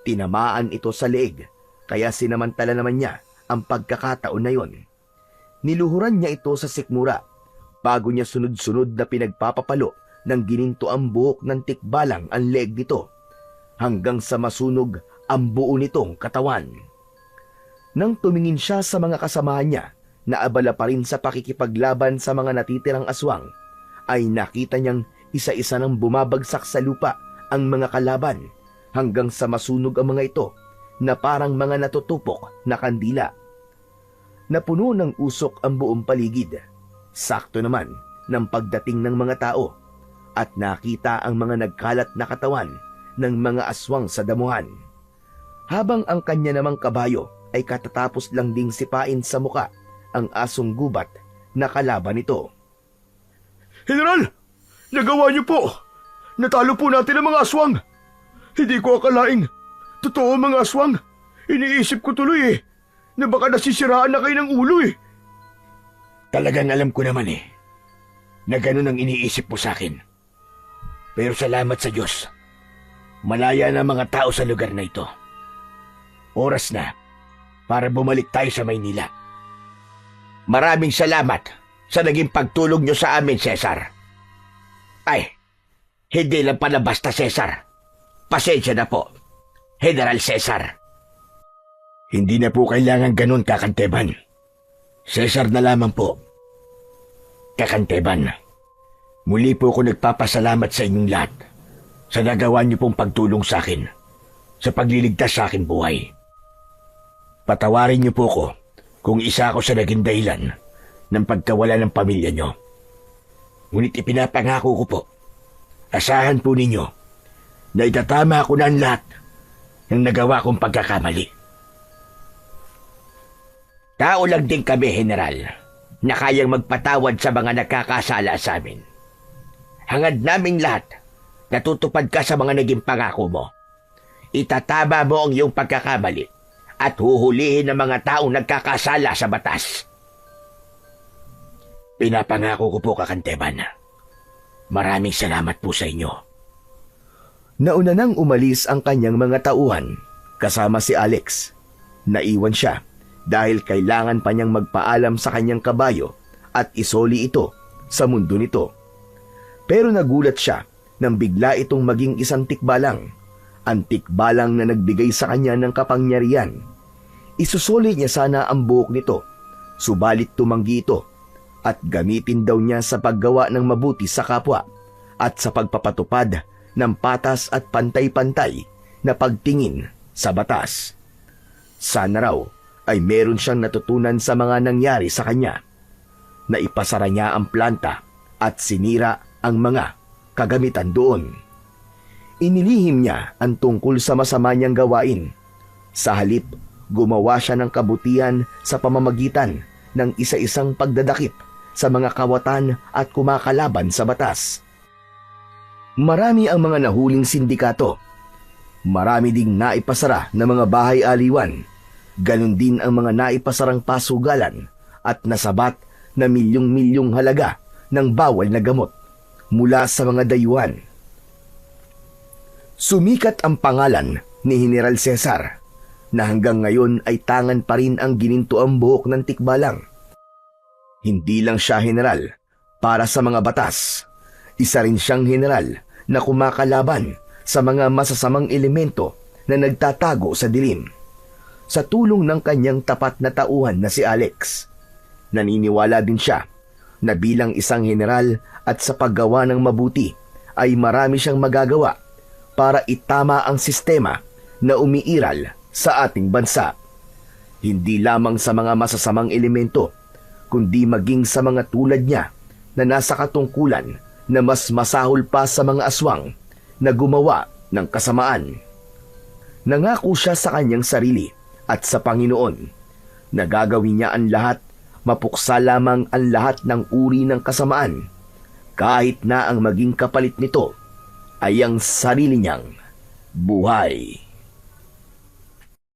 Tinamaan ito sa leeg, kaya sinamantala naman niya ang pagkakataon na yon. Niluhuran niya ito sa sikmura bago niya sunod-sunod na pinagpapapalo ng gininto ang buhok ng tikbalang ang leeg nito hanggang sa masunog ang buo nitong katawan. Nang tumingin siya sa mga kasamahan niya na abala pa rin sa pakikipaglaban sa mga natitirang aswang, ay nakita niyang isa-isa nang bumabagsak sa lupa ang mga kalaban hanggang sa masunog ang mga ito na parang mga natutupok na kandila. Napuno ng usok ang buong paligid, sakto naman ng pagdating ng mga tao, at nakita ang mga nagkalat na katawan ng mga aswang sa damuhan. Habang ang kanya namang kabayo ay katatapos lang ding sipain sa muka ang asong gubat na kalaban nito. General! Nagawa niyo po! Natalo po natin ang mga aswang! Hindi ko akalaing totoo mga aswang. Iniisip ko tuloy na baka nasisiraan na kayo ng ulo Talagang alam ko naman na ganun ang iniisip mo sa akin. Pero salamat sa Diyos. Malaya na mga tao sa lugar na ito. Oras na para bumalik tayo sa Maynila. Maraming salamat sa naging pagtulong nyo sa amin, Cesar. Ay, hindi lang pala basta Cesar. Pasensya na po, General Cesar. Hindi na po kailangan ganun, Kakanteban. Cesar na lamang po. Kakanteban, muli po ako nagpapasalamat sa inyong lahat sa nagawa niyo pong pagtulong sa akin sa pagliligtas sa aking buhay. Patawarin niyo po ko kung isa ako sa naging dahilan ng pagkawala ng pamilya niyo. Ngunit ipinapangako ko po, asahan po ninyo na itatama ako na ang lahat ng nagawa kong pagkakamali. Tao lang din kami, General, na kayang magpatawad sa mga nagkakasala sa amin. Hangad naming lahat na tutupad ka sa mga naging pangako mo. Itatama mo ang iyong pagkakamali at huhulihin ang mga taong nagkakasala sa batas. Pinapangako ko po, Kakanteban. Maraming salamat po sa inyo. Nauna nang umalis ang kanyang mga tauhan kasama si Alex. Naiwan siya dahil kailangan pa niyang magpaalam sa kanyang kabayo at isoli ito sa mundo nito. Pero nagulat siya nang bigla itong maging isang tikbalang. Ang tikbalang na nagbigay sa kanya ng kapangyarihan. Isusoli niya sana ang buhok nito, subalit tumanggi ito at gamitin daw niya sa paggawa ng mabuti sa kapwa at sa pagpapatupad ng patas at pantay-pantay na pagtingin sa batas. Sana raw ay meron siyang natutunan sa mga nangyari sa kanya. Naipasara niya ang planta at sinira ang mga kagamitan doon. Inilihim niya ang tungkol sa masama niyang gawain. Sa halip, gumawa siya ng kabutihan sa pamamagitan ng isa-isang pagdadakip sa mga kawatan at kumakalaban sa batas. Marami ang mga nahuling sindikato. Marami ding naipasara na mga bahay-aliwan. Ganon din ang mga naipasarang pasugalan at nasabat na milyong-milyong halaga ng bawal na gamot mula sa mga dayuhan. Sumikat ang pangalan ni General Cesar na hanggang ngayon ay tangan pa rin ang ginintuang buhok ng tikbalang. Hindi lang siya general para sa mga batas. Isa rin siyang general na kumakalaban sa mga masasamang elemento na nagtatago sa dilim. Sa tulong ng kanyang tapat na tauhan na si Alex, naniniwala din siya na bilang isang general at sa paggawa ng mabuti ay marami siyang magagawa para itama ang sistema na umiiral sa ating bansa. Hindi lamang sa mga masasamang elemento, kundi maging sa mga tulad niya na nasa katungkulan na mas masahol pa sa mga aswang na gumawa ng kasamaan. Nangako siya sa kanyang sarili at sa Panginoon na gagawin niya ang lahat, mapuksa lamang ang lahat ng uri ng kasamaan, kahit na ang maging kapalit nito ay ang sarili niyang buhay.